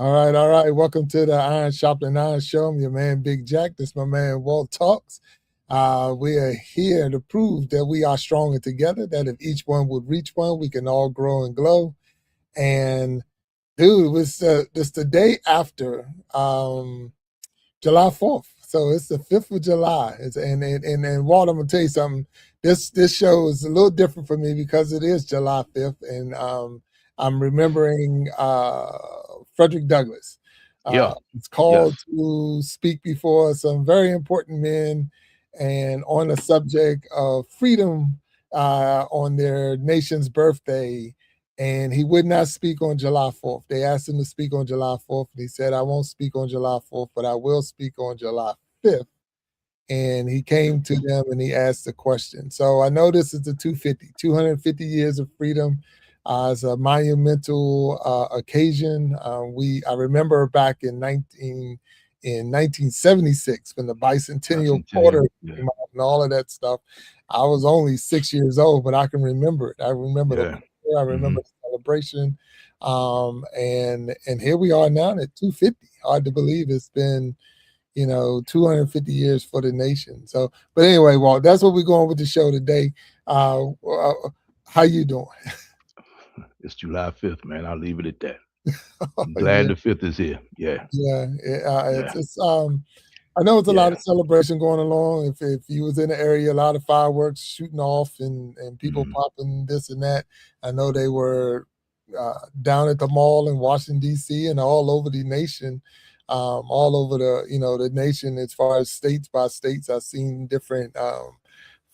All right, all right. Welcome to the Iron Sharpening Iron Show. I'm your man, Big Jack. This is my man, Walt Talks. We are here to prove that we are stronger together, that if each one would reach one, we can all grow and glow. And, dude, it was it's the day after July 4th. So it's the 5th of July. And Walt, I'm going to tell you something. This show is a little different for me because it is July 5th. And I'm remembering Frederick Douglass. It's called to speak before some very important men and on the subject of freedom on their nation's birthday. And he would not speak on July 4th. They asked him to speak on July 4th. And he said, I won't speak on July 4th, but I will speak on July 5th. And he came to them and he asked the question. So I know this is the 250 years of freedom. It's a monumental occasion. I remember back in 1976 when the bicentennial quarter came out and all of that stuff. I was only 6 years old, but I can remember it. I remember the celebration. And here we are now at 250. Hard to believe it's been 250 years for the nation. So, but anyway, Walt, that's what we're going with the show today. How you doing? It's July 5th, man. I'll leave it at that. I'm glad the 5th is here. It's I know it's a lot of celebration going along. If you was in the area, a lot of fireworks shooting off and people popping this and that. I know they were down at the mall in Washington, D.C. and all over the nation, all over the nation as far as states by states. I've seen different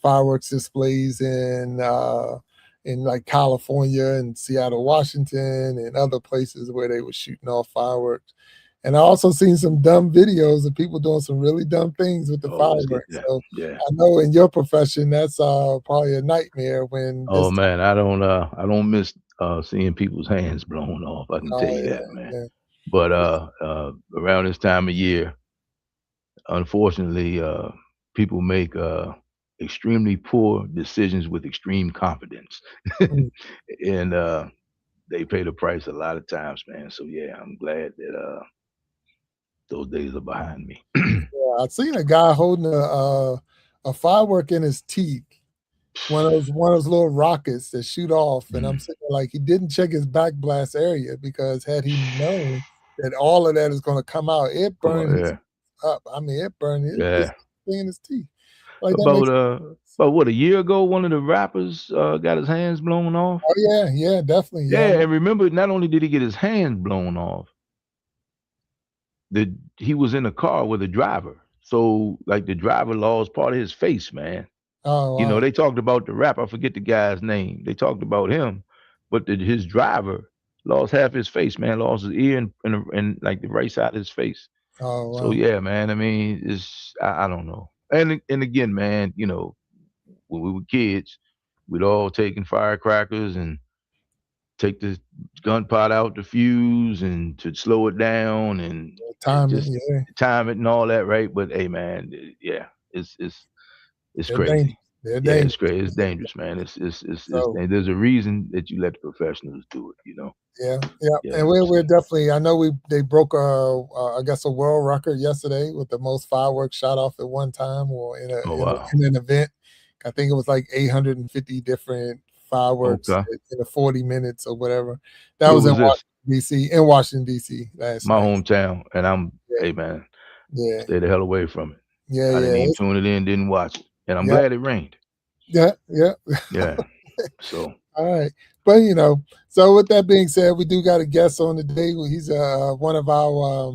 fireworks displays in like California and Seattle, Washington, and other places where they were shooting off fireworks. And I also seen some dumb videos of people doing some really dumb things with the fireworks. So I know in your profession, that's probably a nightmare when. Man, I don't miss seeing people's hands blown off. I can tell you that, man. Yeah. But around this time of year, unfortunately, people make extremely poor decisions with extreme confidence, and they pay the price a lot of times, man. So yeah, I'm glad that those days are behind me. I've seen a guy holding a firework in his teeth, one of those little rockets that shoot off, and I'm sitting like he didn't check his back blast area because had he known that all of that is going to come out, it burned his up. I mean, it burned his thing in his teeth. Like about what, a year ago, one of the rappers got his hands blown off. Oh yeah, definitely. Yeah, and remember, not only did he get his hands blown off, he was in a car with a driver. So like the driver lost part of his face, man. Oh, wow. They talked about the rapper. I forget the guy's name. They talked about him, but his driver lost half his face, man. Lost his ear and like the right side of his face. Oh, wow. So yeah, man. I mean, I don't know. And again, man, when we were kids, we'd all taken firecrackers and take the gun pot out the fuse and to slow it down and time it and all that, right? But hey, man, it's crazy. It's crazy. It's dangerous, man. It's there's a reason that you let the professionals do it, Yeah. And we're definitely. I know they broke I guess a world record yesterday with the most fireworks shot off at one time or in an event. I think it was like 850 different fireworks in 40 minutes or whatever. That was in Washington, D.C. last my night. hometown, and hey, man, stay the hell away from it. I didn't even tune it in, didn't watch it, and I'm glad it rained. Yeah. So all right, but so with that being said, we do got a guest on today. He's one of our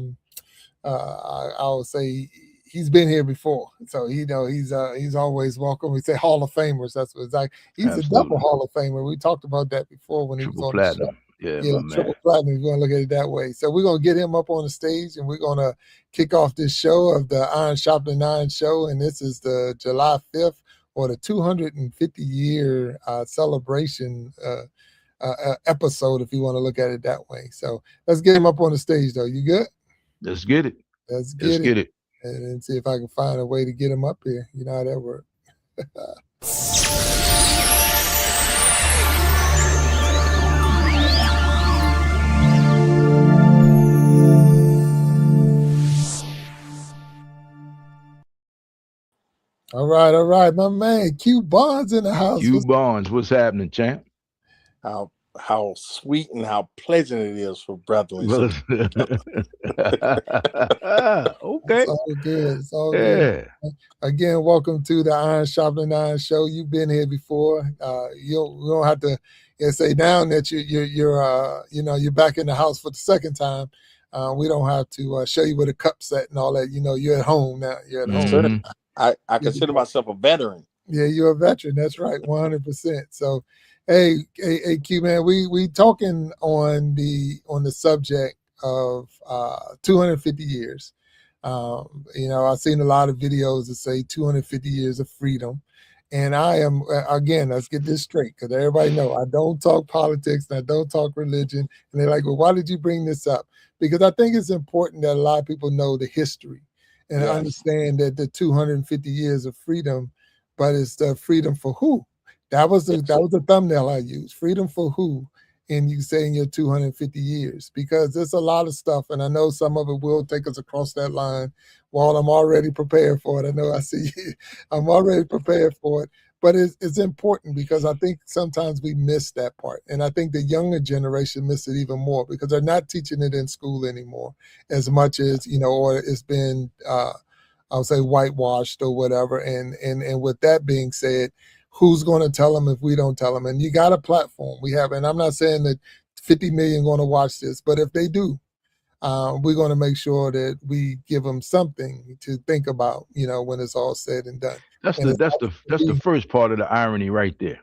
I would say he's been here before, so he's always welcome. We say Hall of Famers. That's what it's like. He's a double Hall of Famer. We talked about that before when he was on the show. Yeah, triple platinum. You're gonna look at it that way. So we're gonna get him up on the stage, and we're gonna kick off this show of the Iron Sharpening Iron show. And this is the July 5th or the 250-year celebration episode, if you want to look at it that way. So let's get him up on the stage, though. You good? Let's get it. Let's get it. And see if I can find a way to get him up here. You know how that works. all right, my man. Q Bonds in the house. Q Barnes, what's happening, champ? How sweet and how pleasant it is for brethren. Well, It's okay. all good. It's all good. Yeah. Again, welcome to the Iron Sharpening Iron show. You've been here before. You don't have to say now that you're back in the house for the second time. We don't have to show you where the cup's at and all that. You're at home now. You're at Yes, home. sir. I consider myself a veteran. Yeah, you're a veteran. That's right, 100%. So, hey, Q man, we talking on the subject of 250 years. I've seen a lot of videos that say 250 years of freedom, and I am again. Let's get this straight, because everybody know I don't talk politics and I don't talk religion, and they're like, "Well, why did you bring this up?" Because I think it's important that a lot of people know the history and understand that the 250 years of freedom. But it's the freedom for who? That was the thumbnail I used. Freedom for who? And you saying your 250 years, because there's a lot of stuff, and I know some of it will take us across that line. Well, I'm already prepared for it. I know I see you. I'm already prepared for it. But it's important, because I think sometimes we miss that part. And I think the younger generation miss it even more, because they're not teaching it in school anymore as much as, or it's been I'll say whitewashed or whatever. And with that being said, who's going to tell them if we don't tell them? And you got a platform. We have, and I'm not saying that 50 million going to watch this, but if they do, we're going to make sure that we give them something to think about, when it's all said and done. That's And the first part of the irony right there.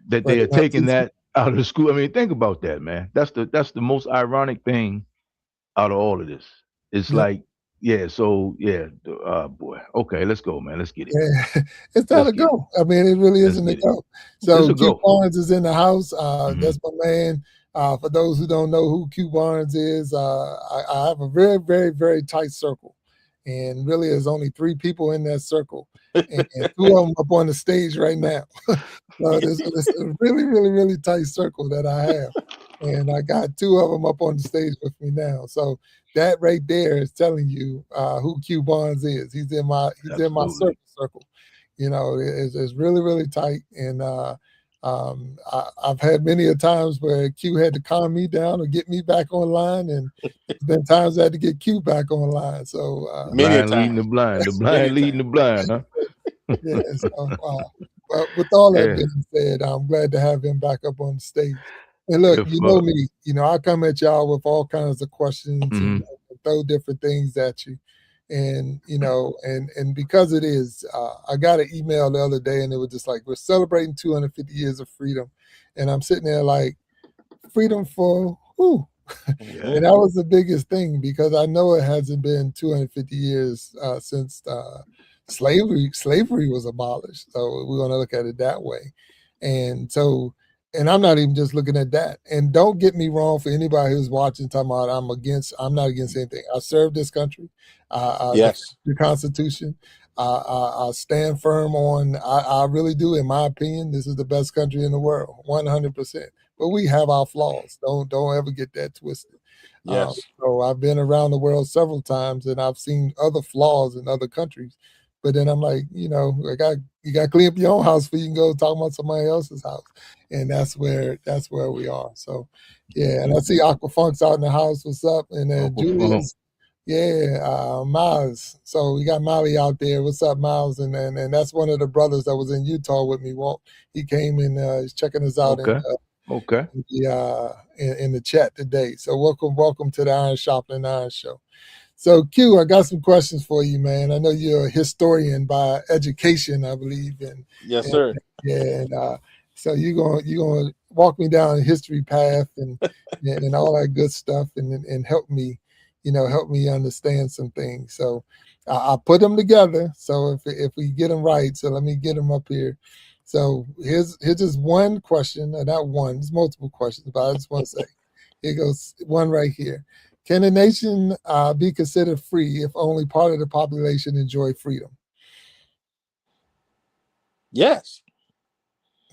That they are they're not taking teaching. that out of the school. I mean, think about that, man. That's the most ironic thing out of all of this. It's Yeah. like, yeah, so yeah, boy. Okay, let's go, man. Let's get it. Yeah, it's time Let's to get it. go. I mean, it really Let's isn't to get it. go. It's So a Q go. Barnes is in the house. Mhm. That's my man. For those who don't know who Q Barnes is, I have a very, very, very tight circle. And really, there's only 3 people in that circle. And 2 of them up on the stage right now. So it's a really, really, really tight circle that I have. And I got 2 of them up on the stage with me now. So that right there is telling you who Q Barnes is. He's in my Absolutely. circle. It's really, really tight. And I've had many a times where Q had to calm me down or get me back online, and there's been times I had to get Q back online. So The Many a blind leading the time. blind. The Many blind a leading the time. blind, huh? yeah, so but with all that Yeah. being said, I'm glad to have him back up on the stage. And look, If you know me, I come at y'all with all kinds of questions and mhm. throw different things at you. And and because it is, I got an email the other day, and it was just like, we're celebrating 250 years of freedom, and I'm sitting there like, freedom for who? Yeah. And that was the biggest thing, because I know it hasn't been 250 years since slavery was abolished. So we're going to look at it that way. And so, and I'm not even just looking at that. And don't get me wrong, for anybody who's watching, talking about I'm not against anything. I serve this country. I defend Yes. the Constitution. I stand firm on, I really do, in my opinion, this is the best country in the world, 100%. But we have our flaws. Don't ever get that twisted. Yes. So I've been around the world several times, and I've seen other flaws in other countries. But then I'm like, you got to clean up your own house before you can go talk about somebody else's house, and that's where we are. So, yeah. And I see Aquafunk's out in the house. What's up? And then Uncle Funk. Julius, yeah, Miles. So we got Molly out there. What's up, Miles? And that's one of the brothers that was in Utah with me. Walt. He came and he's checking us out Okay. Okay. in the chat today. So welcome to the Iron Sharpening Iron Show. So Q, I got some questions for you, man. I know you're a historian by education, I believe, Yes, sir. and so you're gonna walk me down a history path and all that good stuff, and help me, help me understand some things. So I'll put them together. So if we get them right, so let me get them up here. So here's just one question, not one. There's multiple questions, but I just want to say, here goes one right here. Can a nation be considered free if only part of the population enjoy freedom? Yes.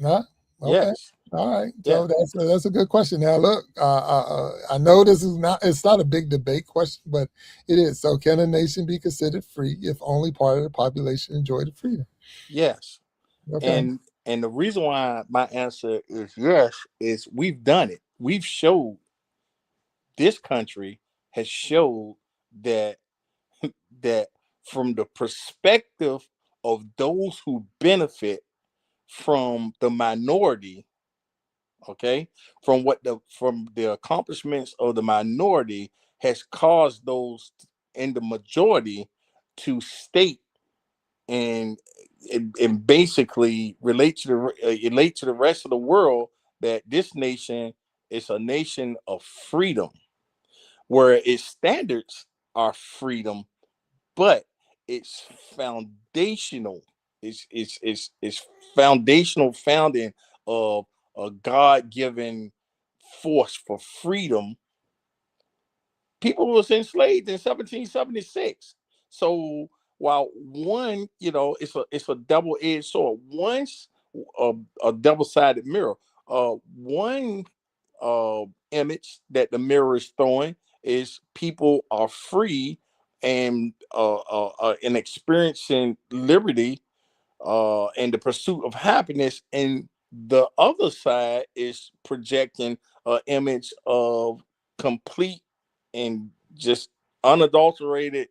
Huh? Okay. Yes. All right, Yeah. so that's a good question. Now, look, I know it's not a big debate question, but it is. So, can a nation be considered free if only part of the population enjoy the freedom? Yes. Okay. And the reason why my answer is yes is we've done it. We've showed, this country has showed that that from the perspective of those who benefit from the minority, okay, from the accomplishments of the minority has caused those in the majority to state and and basically relate to the rest of the world that this nation is a nation of freedom, where its standards are freedom, but it's foundational. It's foundational founding of a God-given force for freedom. People was enslaved in 1776. So while one, it's a double-edged sword. Once a double-sided mirror. One image that the mirror is throwing is people are free and experiencing liberty and the pursuit of happiness, and the other side is projecting an image of complete and just unadulterated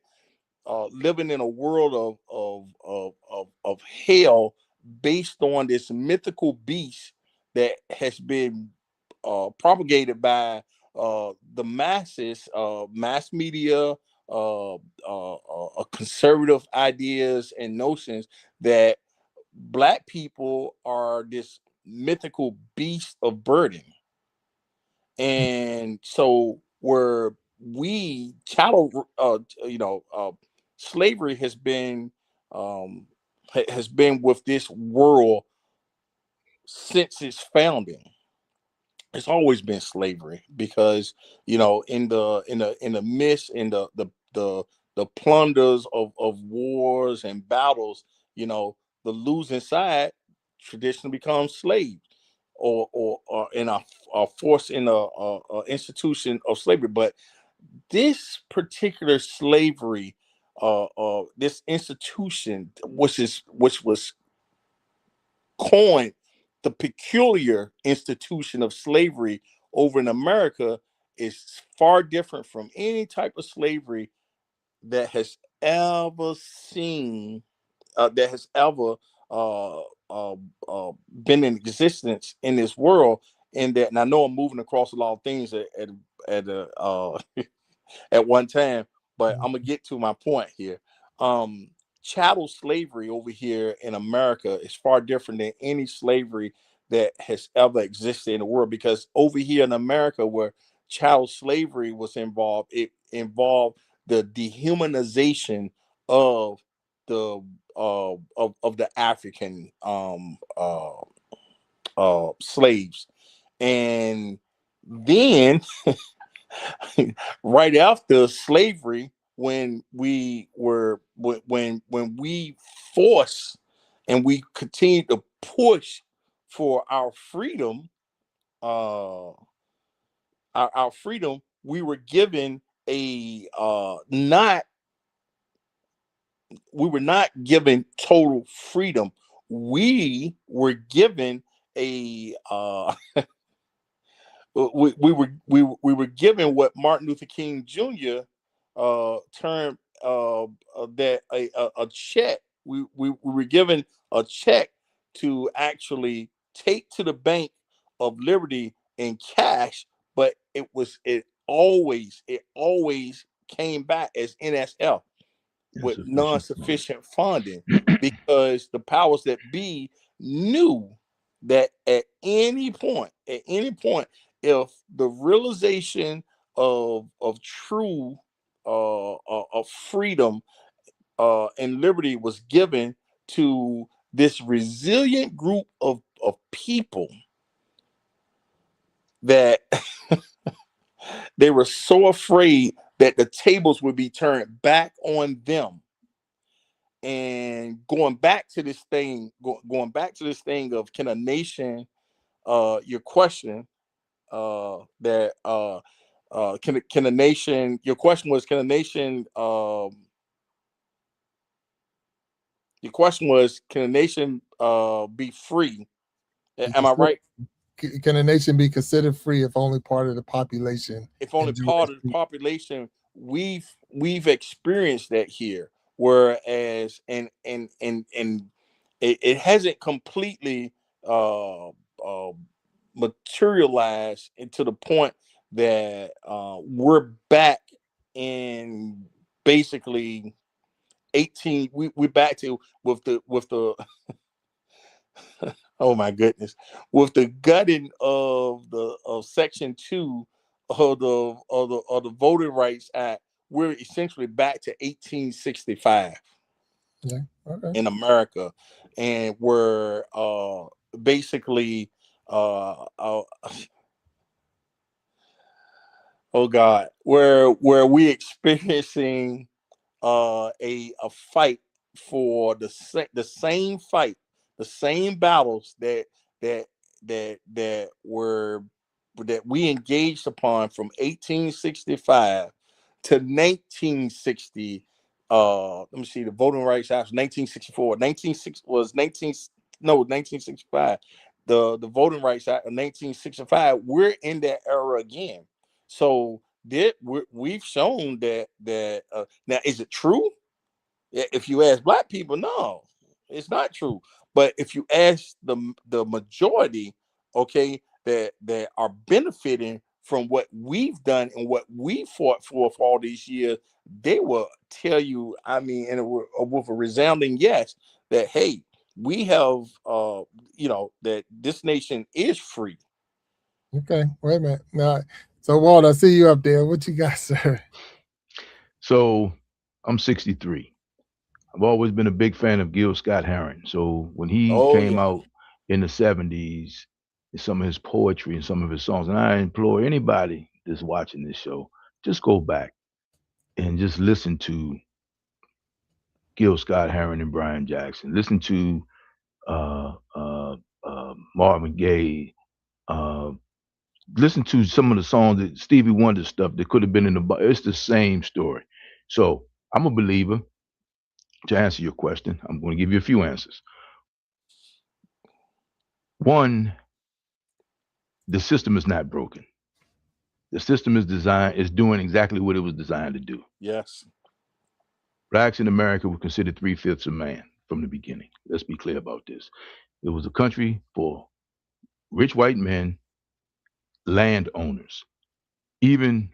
living in a world of hell based on this mythical beast that has been propagated by the masses, mass media, conservative ideas and notions that black people are this mythical beast of burden. And so where we chattel, slavery um, has been with this world since its founding. It's always been slavery because in the midst in the plunders of wars and battles, the losing side traditionally becomes slaves or in a force in a institution of slavery. But this particular slavery, this institution, which was coined the peculiar institution of slavery over in America, is far different from any type of slavery that has ever seen, that has ever uh, uh, been in existence in this world. And I know I'm moving across a lot of things at at one time, but I'm gonna get to my point here. Um, Chattel slavery over here in America is far different than any slavery that has ever existed in the world, because over here in America, where chattel slavery was involved, it involved the dehumanization of the of the African slaves. And then right after slavery, when we force and we continue to push for our freedom, our freedom, we were given a not we were not given total freedom. We were given a we were given what Martin Luther King Jr. Termed that a check. We were given a check to actually take to the bank of liberty in cash, but it always came back as NSF with Insufficient funds. non-sufficient funding, because the powers that be knew that at any point, if the realization of true of freedom and liberty was given to this resilient group of people, that they were so afraid that the tables would be turned back on them. And going back to this thing of, can a nation your question that can a nation? Your question was, can a nation? Your question was, can a nation be free? Am I right? Can a nation be considered free if only part of the population If only enjoys part of the free? population, we've experienced that here, whereas and it hasn't completely uh, uh, materialized into the point that we're back in basically 18. We're back to with the oh my goodness, with the gutting of the of Section 2 of the Voting Rights Act. We're essentially back to 1865 Yeah. Okay. in America, and we're basically oh God, where we experiencing a fight for the same fight, the same battles that that we engaged upon from 1865 to 1960. Let me see, the Voting Rights Act was 1964. 1960 was 19 no 1965. The Voting Rights Act of 1965. We're in that era again. So we've shown that now, is it true? If you ask black people, no, it's not true. But if you ask the majority, okay, that are benefiting from what we've done and what we fought for all these years, they will tell you, I mean, with a resounding yes, that hey, we have that this nation is free. Okay. Wait a minute. Now, so Walt, I see you up there. What you got, sir? So I'm 63. I've always been a big fan of Gil Scott Heron. So when he Oh came yeah. out in the 70s, some of his poetry and some of his songs, and I implore anybody that's watching this show, just go back and just listen to Gil Scott Heron and Brian Jackson. Listen to uh, uh, Marvin Gaye. Uh, Listen to some of the songs that Stevie Wonder stuff that could have been in the. It's the same story. So I'm a believer. To answer your question, I'm going to give you a few answers. One, the system is not broken. The system is doing exactly what it was designed to do. Yes. Blacks in America were considered three-fifths of man from the beginning. Let's be clear about this. It was a country for rich white men, landowners, even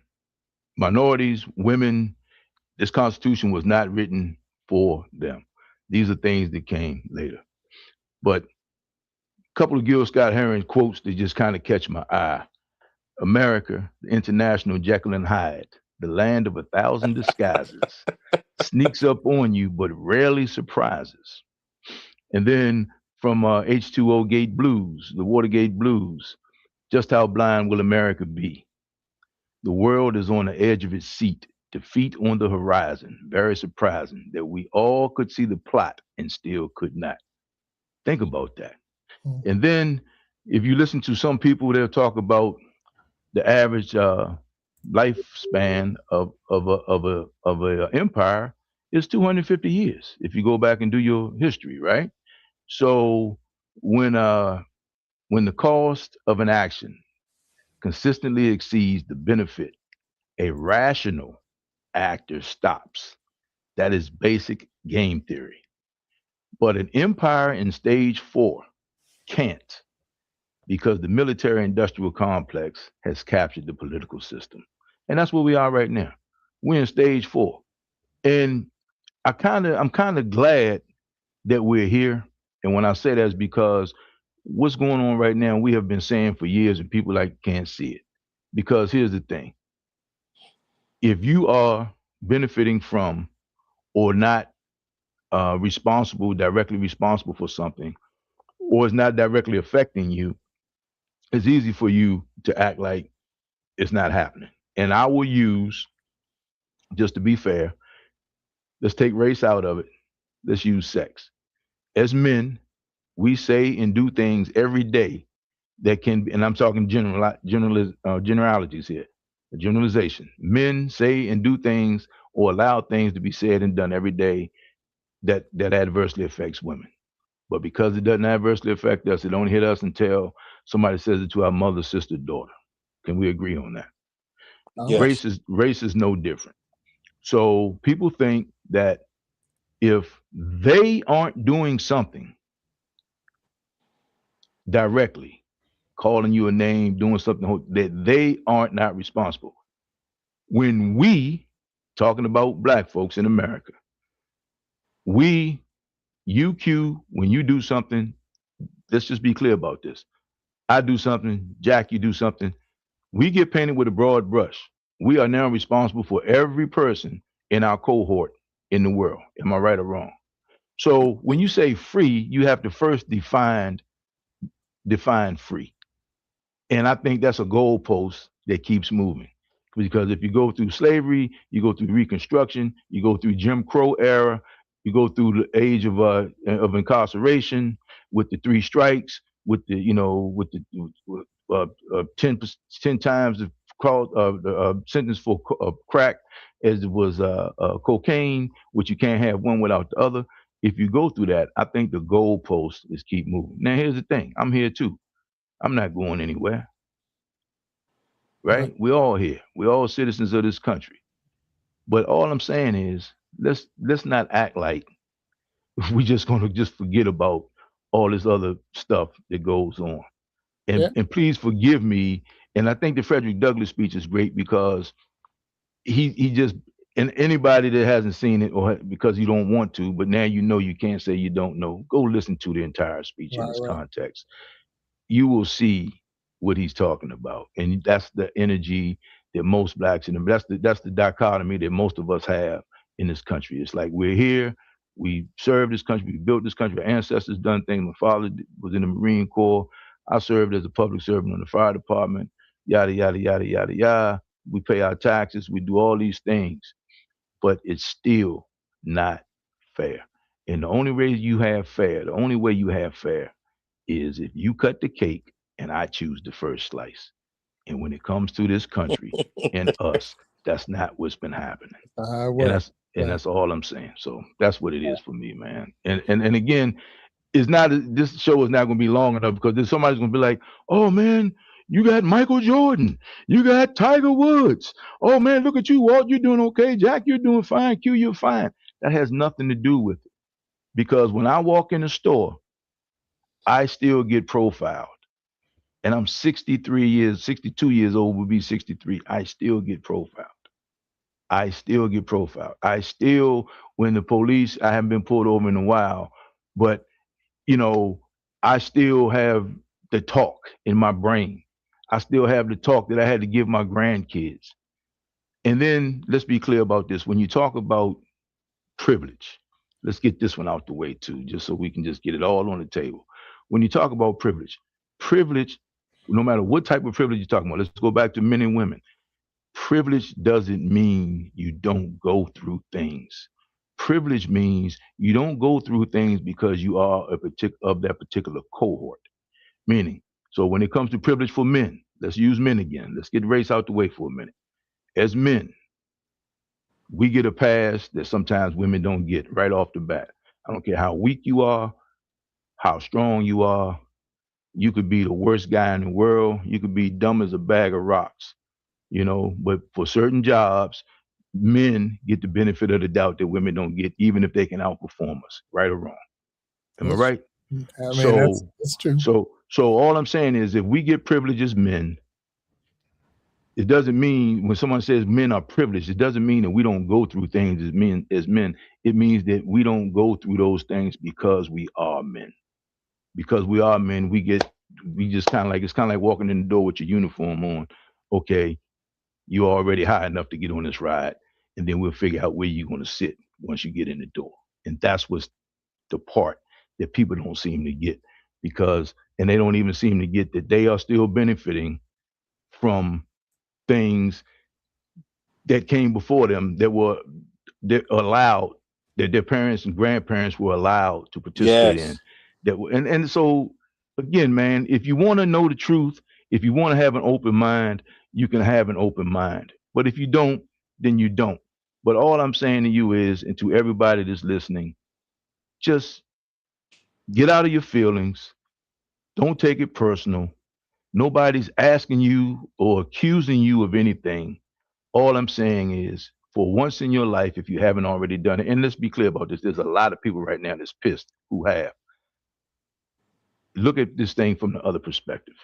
minorities, women. This Constitution was not written for them. These are things that came later. But a couple of Gil Scott Heron quotes that just kind of catch my eye. America, the international Jekyll and Hyde, the land of a thousand disguises, sneaks up on you but rarely surprises. And then from H2O Gate Blues, the Watergate Blues, just how blind will America be? The world is on the edge of its seat, defeat on the horizon. Very surprising that we all could see the plot and still could not. Think about that. Hmm. And then if you listen to some people, they'll talk about the average lifespan of a empire is 250 years if you go back and do your history, right? So when uh when the cost of an action consistently exceeds the benefit, a rational actor stops. That is basic game theory. But an empire in stage 4 can't, because the military industrial complex has captured the political system. And that's where we are right now. We're in stage 4. And I'm kind of glad that we're here. And when I say that is because what's going on right now, we have been saying for years and people like can't see it. Because here's the thing. If you are benefiting from or not directly responsible for something, or it's not directly affecting you, it's easy for you to act like it's not happening. And I will use, just to be fair, let's take race out of it. Let's use sex. As men, we say and do things every day that can be, and I'm talking generalities here, a generalization. Men say and do things or allow things to be said and done every day that adversely affects women. But because it doesn't adversely affect us, it don't hit us until somebody says it to our mother, sister, daughter. Can we agree on that? Yes. Race is no different. So people think that if they aren't doing something directly, calling you a name, doing something that they aren't not responsible. When we talking about black folks in America, we UQ when you do something, let's just be clear about this. I do something, Jack, you do something. We get painted with a broad brush. We are now responsible for every person in our cohort in the world. Am I right or wrong? So when you say free, you have to first define free. And I think that's a goalpost that keeps moving. Because if you go through slavery, you go through Reconstruction, you go through Jim Crow era, you go through the age of incarceration with the three strikes, with the with the 10 times the sentence for crack as it was cocaine, which you can't have one without the other. If you go through that, I think the goalpost is keep moving. Now here's the thing: I'm here too. I'm not going anywhere, Right. right? We're all here. We're all citizens of this country. But all I'm saying is let's not act like we just gonna just forget about all this other stuff that goes on. Yeah. And please forgive me. And I think the Frederick Douglass speech is great because he just and anybody that hasn't seen it or because you don't want to, but now you know you can't say you don't know. Go listen to the entire speech in Right. its Right. context. You will see what he's talking about, and that's the energy that most blacks in that's the dichotomy that most of us have in this country. It's like we're here, we served this country, we built this country. Our ancestors done things. My father was in the Marine Corps. I served as a public servant on the fire department. Yada yada yada yada yada. We pay our taxes. We do all these things, but it's still not fair. And the only way you have fair, the only way you have fair is if you cut the cake and I choose the first slice. And when it comes to this country and us, that's not what's been happening. I And work. and Right. that's all I'm saying. So that's what it is for me, man. And again, it's not this show is not gonna be long enough because there's somebody's gonna be like, oh man, you got Michael Jordan, you got Tiger Woods. Oh man, look at you, Walt, you're doing okay. Jack, you're doing fine. Q, you're fine. That has nothing to do with it. Because when I walk in the store, I still get profiled. And I'm 62 years old, will be 63. I still get profiled. I still get profiled. I still, when the police, I haven't been pulled over in a while, but you know, I still have the talk in my brain. I still have the talk that I had to give my grandkids. And then let's be clear about this. When you talk about privilege, let's get this one out the way too, just so we can just get it all on the table. When you talk about privilege, no matter what type of privilege you're talking about, let's go back to men and women. Privilege doesn't mean you don't go through things. Privilege means you don't go through things because you are of that particular cohort. Meaning, so when it comes to privilege for men, let's use men again. Let's get race out the way for a minute. As men, we get a pass that sometimes women don't get right off the bat. I don't care how weak you are, how strong you are. You could be the worst guy in the world. You could be dumb as a bag of rocks, but for certain jobs, men get the benefit of the doubt that women don't get, even if they can outperform us, right or wrong. Am I That's, right? I mean, So, that's true. so all I'm saying is if we get privilege as men, it doesn't mean when someone says men are privileged, it doesn't mean that we don't go through things as men. It means that we don't go through those things because we are men. Because we are men, we just kind of like it's kind of like walking in the door with your uniform on. Okay, you're already high enough to get on this ride, and then we'll figure out where you're going to sit once you get in the door. And that's what's the part that people don't seem to get because, and they don't even seem to get that they are still benefiting from things that came before them that allowed that their parents and grandparents were allowed to participate in Yes. and so again, man, if you want to know the truth, if you want to have an open mind, you can have an open mind. But if you don't, then you don't. But all I'm saying to you is, and to everybody that's listening, just get out of your feelings. Don't take it personal. Nobody's asking you or accusing you of anything. All I'm saying is, for once in your life, if you haven't already done it, and let's be clear about this, there's a lot of people right now that's pissed who have. Look at this thing from the other perspective,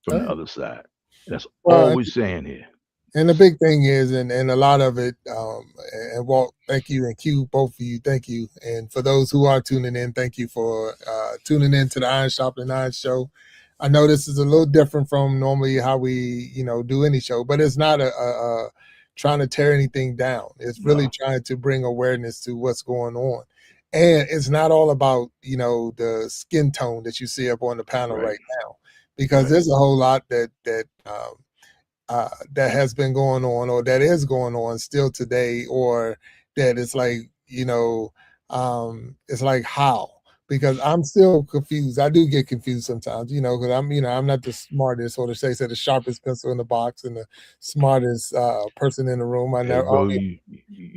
from the Right. other side. That's all Well, we're saying here. and the big thing is, and a lot of it, and Walt, thank you, and Q, both of you, thank you. And for those who are tuning in, thank you for tuning in to the Iron Sharpening Iron show. I know this is a little different from normally how we, do any show, but it's not a trying to tear anything down. It's really No. trying to bring awareness to what's going on. And it's not all about, the skin tone that you see up on the panel Right. right now, because Right. there's a whole lot that has been going on, or that is going on still today, or that it's like, it's like how, because I'm still confused. I do get confused sometimes, because I'm not the smartest, or to say the sharpest pencil in the box and the smartest person in the room. I Hey, never, bro, you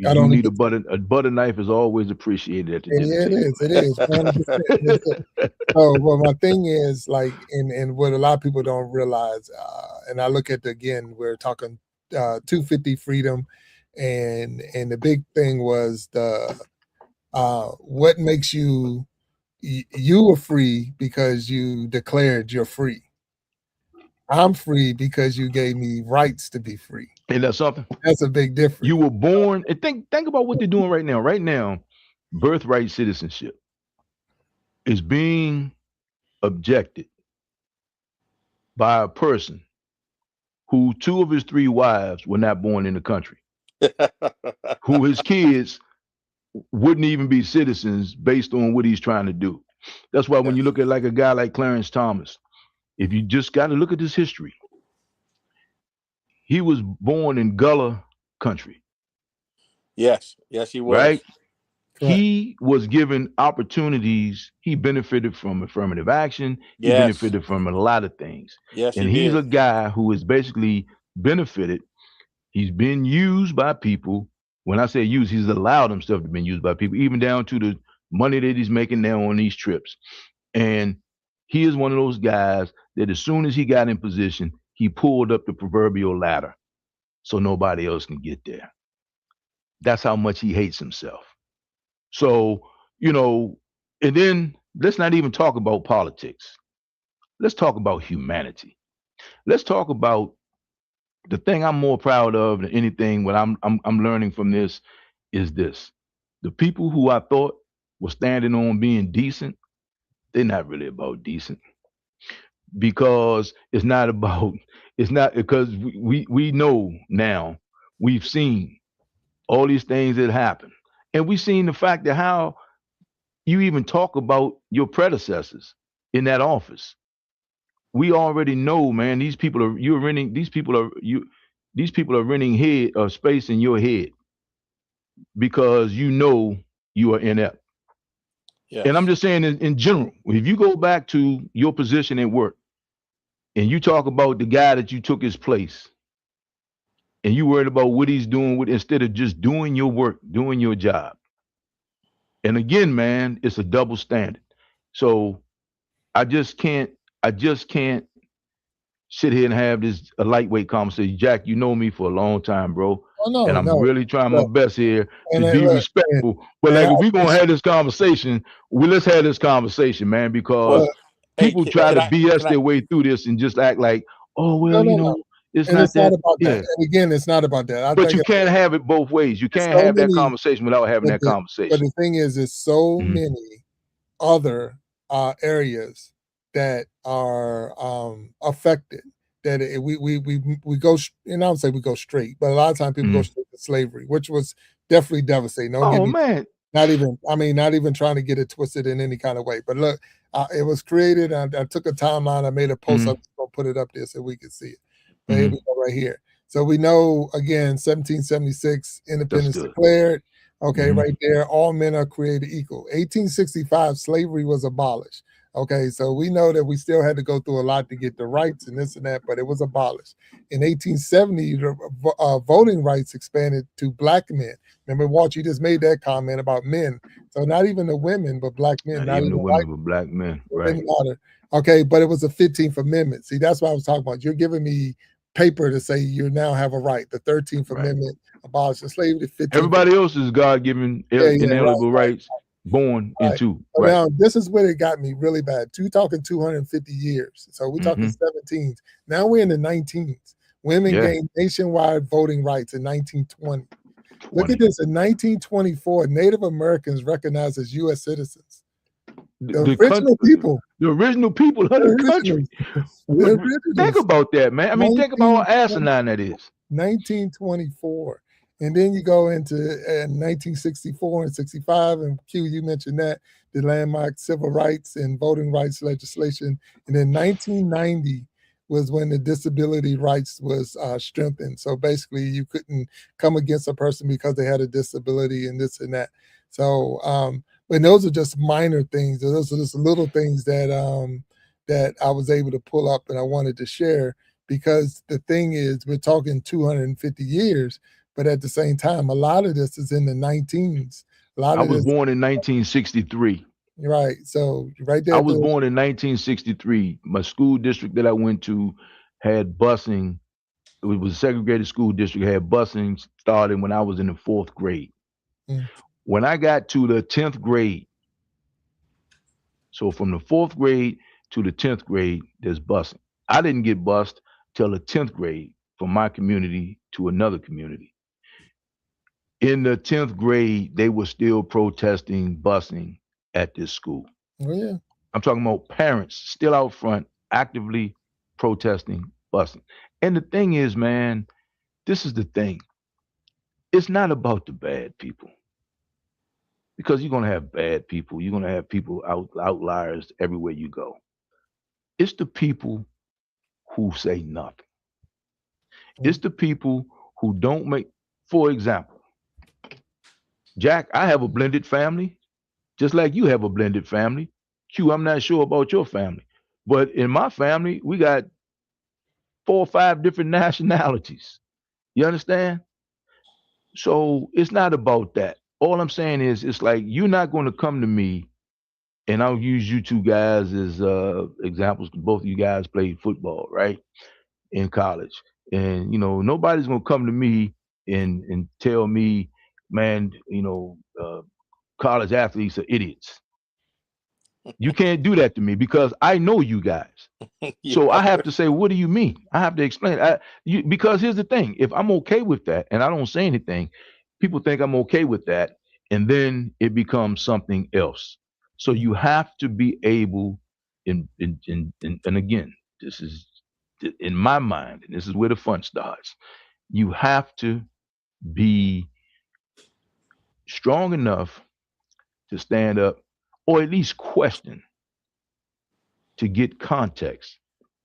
I do don't need even. a butter knife is always appreciated at the dinner Yeah, it table. is. It is 100%. So, well, my thing is like, and what a lot of people don't realize, and I look at again, we're talking 250 freedom, and the big thing was the what makes you are free because you declared you're free. I'm free because you gave me rights to be free. Ain't that something? That's a big difference. You were born, and think about what they're doing right now. Right now, birthright citizenship is being objected by a person who two of his three wives were not born in the country, who his kids wouldn't even be citizens based on what he's trying to do. That's why when you Yes. look at like a guy like Clarence Thomas, if you just got to look at his history, he was born in Gullah country, Yes. Yes, he right? was. Correct. He was given opportunities. He benefited from affirmative action. He Yes. benefited from a lot of things. Yes, he And he's did. a guy who has basically benefited. He's been used by people. When I say used, he's allowed himself to be used by people, even down to the money that he's making now on these trips. And he is one of those guys that as soon as he got in position, he pulled up the proverbial ladder so nobody else can get there. That's how much he hates himself. So, you know, and then let's not even talk about politics. Let's talk about humanity. Let's talk about the thing I'm more proud of than anything. What I'm learning from this is this: the people who I thought were standing on being decent, they're not really about decent, because it's not about, it's not because we know now, we've seen all these things that happen, and we've seen the fact that how you even talk about your predecessors in that office. We already know, man. These people are you're renting. These people are you. These people are renting head or space in your head because you know you are inept. And I'm Yes. just saying in general, if you go back to your position at work and you talk about the guy that you took his place, and you worried about what he's doing with, instead of just doing your work, doing your job. And again, man, it's a double standard. So I just can't. I just can't sit here and have this a lightweight conversation. Jack, you know me for a long time, bro, Oh and no, I'm no. really trying my Look, best here to and be look, and, respectful. But and like, I if we gonna appreciate. have this conversation, let's have this conversation, man, because Well, hey, people try can to I? BS Can I? their way through this and just act like, oh No, well, no, no. it's And not it's not that. about that. Yeah, And again, it's not about that. I but think you can't have it both ways. You there's can't so have that many, conversation without having but that but conversation. the thing is, there's so Mhm. many other areas that are affected that we go, and I would say we go straight, but a lot of times people go Mhm. straight to slavery, which was definitely devastating. Don't get Oh me, man, not even, I mean, not even trying to get it twisted in any kind of way. But look, it was created. I took a timeline. I made a post. I'm Mhm. just gonna put it up there so we can see it. But here we Mhm. go, right here. So we know again, 1776, That's independence good. declared. Okay, Mhm. right there, all men are created equal. 1865, slavery was abolished. Okay, so we know that we still had to go through a lot to get the rights and this and that, but it was abolished. In 1870, the voting rights expanded to black men. Remember, Walt, you just made that comment about men. So not even the women, but black men, Not not even even the white women, but black men, men. right? Didn't matter. Okay, but it was the 15th Amendment. See, that's what I was talking about. You're giving me paper to say you now have a right. The 13th Right. Amendment abolished slavery. The 15th. Everybody else is God-given Yeah, inalienable right. rights born Right. into. So Right. now this is where it got me really bad. You're talking 250 years. So we're talking Mhm. 17s. Now we're in the 19s. Women Yeah. gained nationwide voting rights in 1920. Look 20. at this. In 1924, Native Americans recognized as U.S. citizens. The original people. The original people of The the country. originals. The Think originals. about that, man. I mean, think about how 1920. asinine that is. 1924. And then you go into 1964 and 65, and Q, you mentioned that, the landmark civil rights and voting rights legislation. And then 1990 was when the disability rights was strengthened. So basically, you couldn't come against a person because they had a disability and this and that. So, but those are just minor things. Those are just little things that that I was able to pull up and I wanted to share, because the thing is, we're talking 250 years, but at the same time, a lot of this is in the 19s. A lot I of was this, born in 1963. right? So right there, I was born in 1963. My school district that I went to had busing. It was a segregated school district, had busing starting when I was in the 4th grade. Mm. When I got to the 10th grade, so from the 4th grade to the 10th grade, there's busing. I didn't get bused till the 10th grade from my community to another community. In the 10th grade, they were still protesting busing at this school. Oh yeah. I'm talking about parents still out front actively protesting busing. And the thing is, man, this is the thing. It's not about the bad people, because you're going to have bad people. You're going to have people outliers everywhere you go. It's the people who say nothing. It's the people who don't make, for example, Jack, I have a blended family, just like you have a blended family. Q, I'm not sure about your family, but in my family, we got 4 or 5 different nationalities. You understand? So it's not about that. All I'm saying is, it's like you're not going to come to me, and I'll use you two guys as examples. Both of you guys played football, right, in college, and nobody's going to come to me and tell me, man, college athletes are idiots. You can't do that to me because I know you guys. So Yeah. I have to say, what do you mean? I have to explain. Because here's the thing: if I'm okay with that and I don't say anything, people think I'm okay with that, and then it becomes something else. So you have to be able, and again, this is in my mind, and this is where the fun starts. You have to be strong enough to stand up, or at least question, to get context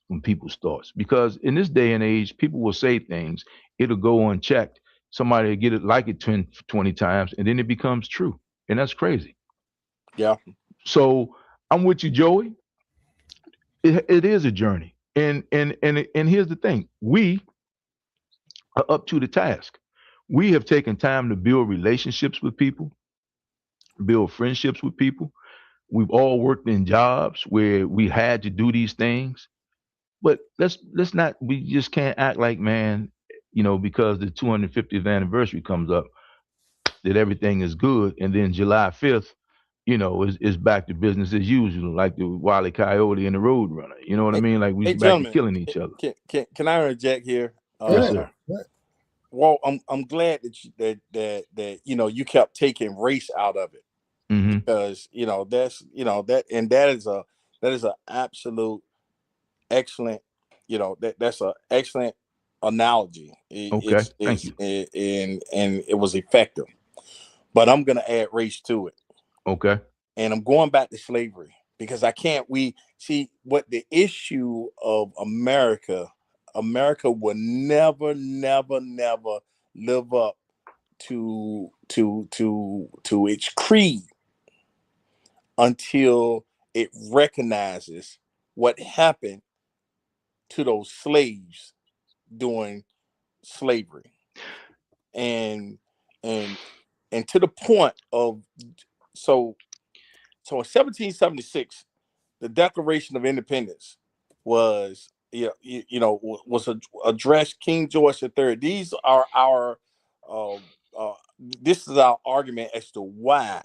from people's thoughts. Because in this day and age, people will say things, it'll go unchecked. Somebody will get it, like it 10, 20 times, and then it becomes true. And that's crazy. Yeah. So I'm with you, Joey. It is a journey. And here's the thing. We are up to the task. We have taken time to build relationships with people, build friendships with people. We've all worked in jobs where we had to do these things. But let's not, we just can't act like, man, because the 250th anniversary comes up, that everything is good, and then July 5th, is back to business as usual, like the Wile E. Coyote and the Roadrunner. You know what I Hey, mean? Like we hey, back to gentlemen, killing each other. can I interject here? Yes, sir. Well, I'm glad that that you kept taking race out of it, Hmm. because that's that, and that is a absolute excellent, that's a excellent analogy. Okay. Thank you. And it was effective. But I'm gonna add race to it, Okay. and I'm going back to slavery, because I can't. We see what the issue of America. America will never, never, never live up to its creed until it recognizes what happened to those slaves during slavery, and and and to the point of so in 1776, the Declaration of Independence was was addressed King George III. These are our this is our argument as to why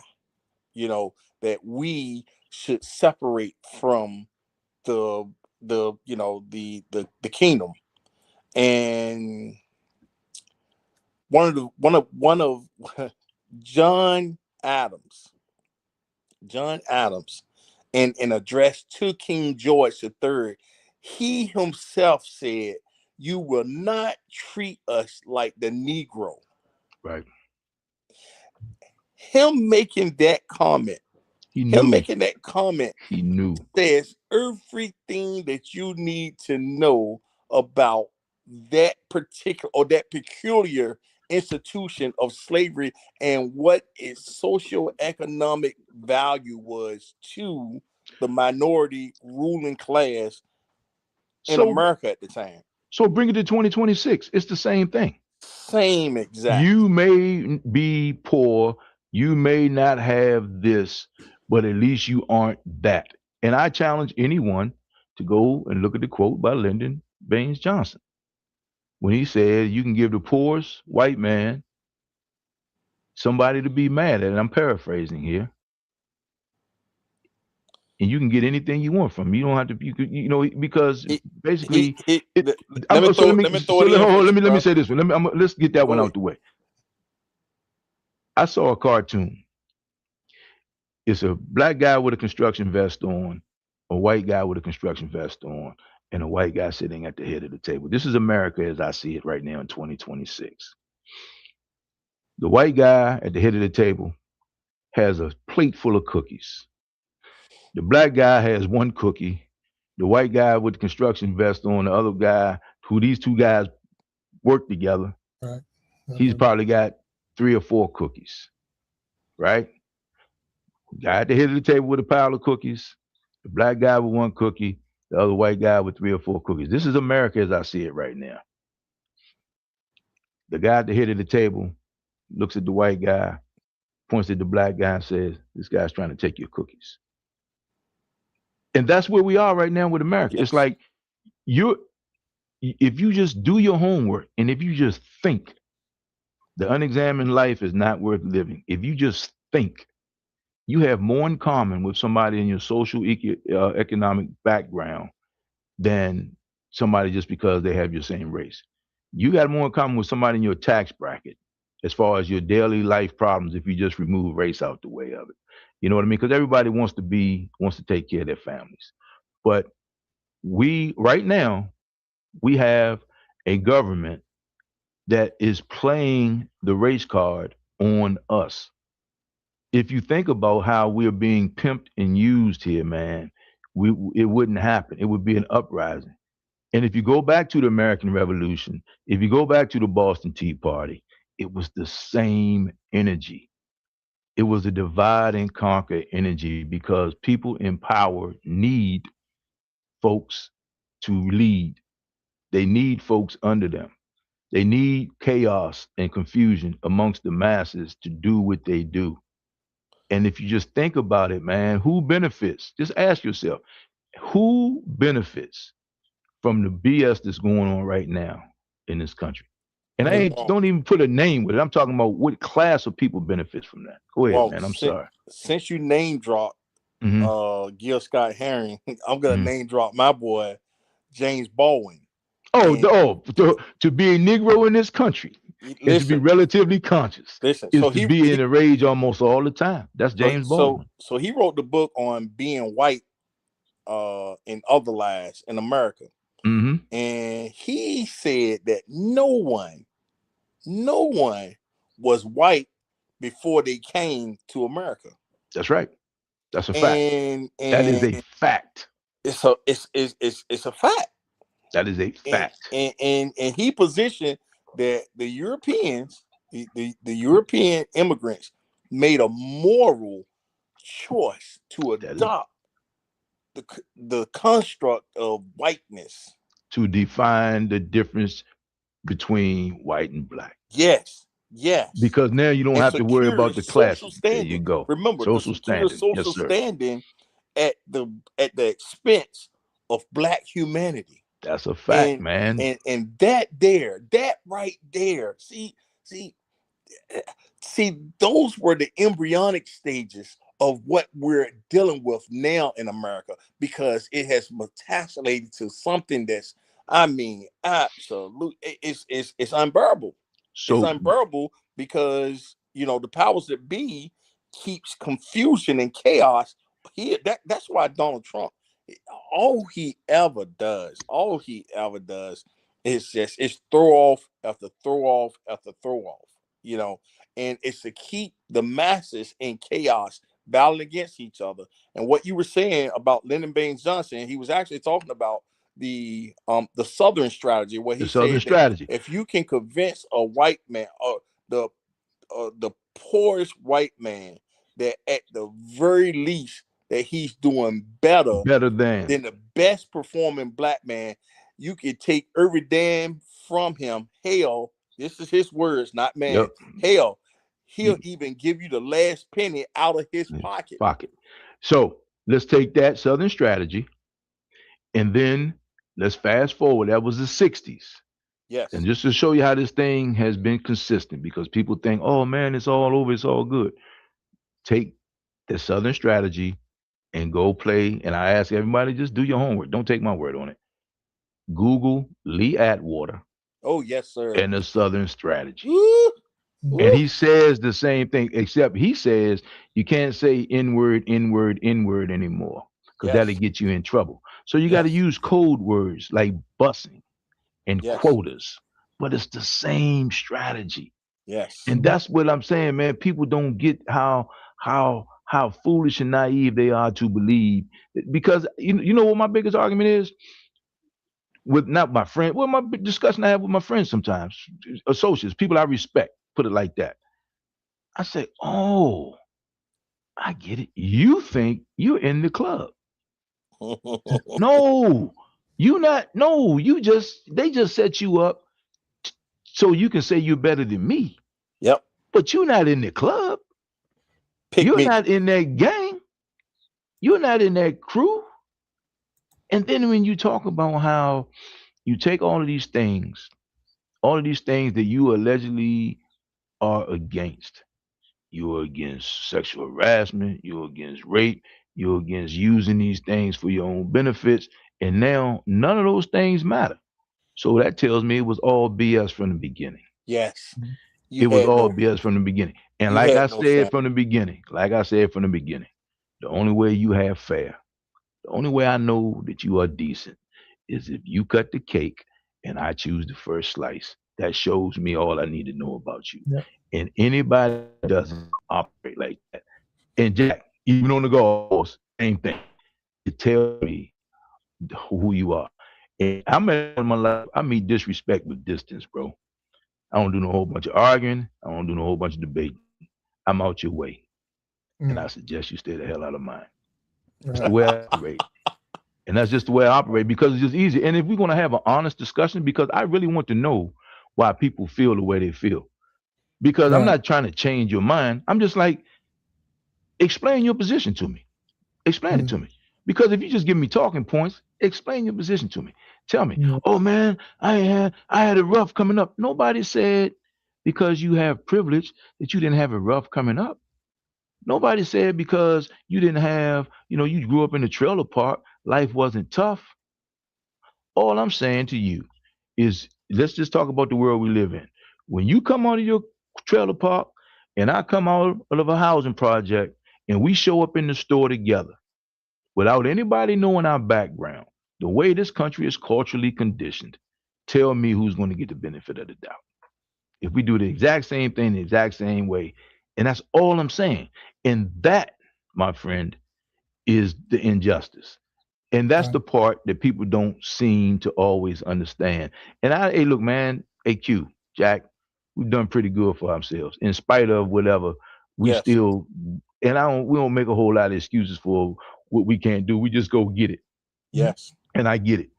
that we should separate from the the kingdom. And one of John Adams, in an address to King George III, he himself said, "You will not treat us like the Negro." Right. Him making that comment, He knew. He knew. says everything that you need to know about that particular or that peculiar institution of slavery and what its socioeconomic value was to the minority ruling class in So America at the time. so bring it to 2026. It's the same thing. Same exact. You may be poor, you may not have this, but at least you aren't that. And I challenge anyone to go and look at the quote by Lyndon Baines Johnson when he said you can give the poorest white man somebody to be mad at. And I'm paraphrasing here. And you can get anything you want from him. You don't have to, because He, basically, it. let me So let throw me, it in hold on, with you, let me bro. say this one. Let's get that one Go out ahead. the way. I saw a cartoon. It's a black guy with a construction vest on, a white guy with a construction vest on, and a white guy sitting at the head of the table. This is America as I see it right now in 2026. The white guy at the head of the table has a plate full of cookies. The black guy has one cookie. The white guy with the construction vest on, the other guy, who these two guys work together, Right. he's probably got 3 or 4 cookies, right? Guy at the head of the table with a pile of cookies, the black guy with one cookie, the other white guy with 3 or 4 cookies. This is America as I see it right now. The guy at the head of the table looks at the white guy, points at the black guy, and says, "This guy's trying to take your cookies." And that's where we are right now with America. It's Yes. like you're if you just do your homework and if you just think, the unexamined life is not worth living. If you just think, you have more in common with somebody in your social economic background than somebody just because they have your same race. You got more in common with somebody in your tax bracket as far as your daily life problems if you just remove race out the way of it. You know what I mean? Because everybody wants to take care of their families. But we right now we have a government that is playing the race card on us. If you think about how we're being pimped and used here, man, it wouldn't happen. It would be an uprising. And if you go back to the American Revolution, if you go back to the Boston Tea Party, it was the same energy. It was a divide and conquer energy because people in power need folks to lead. They need folks under them. They need chaos and confusion amongst the masses to do what they do. And if you just think about it, man, who benefits? Just ask yourself, who benefits from the BS that's going on right now in this country? And I ain't Well, don't even put a name with it. I'm talking about what class of people benefits from that. Go ahead, man. I'm sorry. since you name drop Hmm. Gil Scott Herring, I'm gonna Hmm. name drop my boy James Baldwin. Oh, And to be a Negro in this country and to be listen, relatively conscious is so to be in a rage almost all the time. That's James Baldwin. so he wrote the book on being white in other lives in America. Hmm. And he said that no one was white before they came to America. That's right. That's a fact. That is a And fact. it's a fact. That is a and fact. and he positioned that the Europeans, the European immigrants, made a moral choice to That is adopt the construct of whiteness. To define the difference between white and black. Yes, yes. Because now you don't And have to worry secure about the the social classes. There you standing. go. Remember, to Social secure the standing. Yes, social sir. standing at the expense of black humanity. That's a fact, And man. that right there. See, See, those were the embryonic stages of what we're dealing with now in America, because it has metastasized to something that's, I mean, absolute. It's unbearable. It's So unbearable because the powers that be keeps confusion and chaos. That's why Donald Trump, all he ever does is just it's throw off after throw off after throw off. You know, and it's to keep the masses in chaos, battling against each other. And what you were saying about Lyndon Baines Johnson, he was actually talking about the Southern strategy, where the he Southern said that strategy. if you can convince a white man, or the poorest white man, that at the very least that he's doing better Better than. than the best performing black man, you can take every damn from him. Hell, this is his words, not man. Yep. Hell, he'll You, even give you the last penny out of his pocket. pocket. So let's take that Southern strategy and then let's fast forward. That was the 60s. And Yes. just to show you how this thing has been consistent, because people think, oh man, it's all over, it's all good. Take the Southern strategy and go play. And I ask everybody, just do your homework. Don't take my word on it. Google Lee Atwater Oh, yes, sir. and the Southern strategy. Woo, And woo. he says the same thing, except he says you can't say inward, inward, inward anymore, because that'll Yes. get you in trouble. So you got to Yes. use code words like busing and Yes. quotas, but it's the same strategy. Yes. And that's what I'm saying, man. People don't get how foolish and naive they are to believe, because you know what my biggest argument is with not my friend. Well, my discussion I have with my friends sometimes, associates, people I respect. Put it like that. I say, oh, I get it. You think you're in the club. No, you not. No, you just they just set you up so you can say you're better than me. Yep. But you're not in the club. Pick You're me. not in that gang. You're not in that crew. And then when you talk about how you take all of these things that you allegedly are against. You're against sexual harassment, you're against rape, you're against using these things for your own benefits, and now none of those things matter. So that tells me it was all BS from the beginning. Yes. You It was had all no. BS from the beginning. And You like had I no said family. from the beginning, the only way you have fair, the only way I know that you are decent is if you cut the cake and I choose the first slice. That shows me all I need to know about you. Yeah. And anybody that doesn't operate like that. And Jack, even on the golf course, same thing. It tells me who you are. And I'm at in my life, I meet disrespect with distance, bro. I don't do no whole bunch of arguing. I don't do no whole bunch of debating. I'm out your way. And I Mm. suggest you stay the hell out of mine. That's the Right. way I operate. And that's just the way I operate, because it's just easy. And if we're going to have an honest discussion, because I really want to know why people feel the way they feel. Because I'm Right. not trying to change your mind. I'm just like, explain your position to me. Explain it Mm. to me. Because if you just give me talking points, explain your position to me. Tell me, Yeah. oh man, I had it rough coming up. Nobody said because you have privilege that you didn't have it rough coming up. Nobody said because you didn't have, you grew up in a trailer park, life wasn't tough. All I'm saying to you is let's just talk about the world we live in. When you come out of your trailer park and I come out of a housing project and we show up in the store together without anybody knowing our background, the way this country is culturally conditioned, tell me who's going to get the benefit of the doubt. If we do the exact same thing the exact same way, and that's all I'm saying. And that, my friend, is the injustice. And that's Right. the part that people don't seem to always understand. And hey, look, man, AQ, Jack, we've done pretty good for ourselves. In spite of whatever, we Yes. still, and we don't make a whole lot of excuses for what we can't do. We just go get it. Yes. And I get it.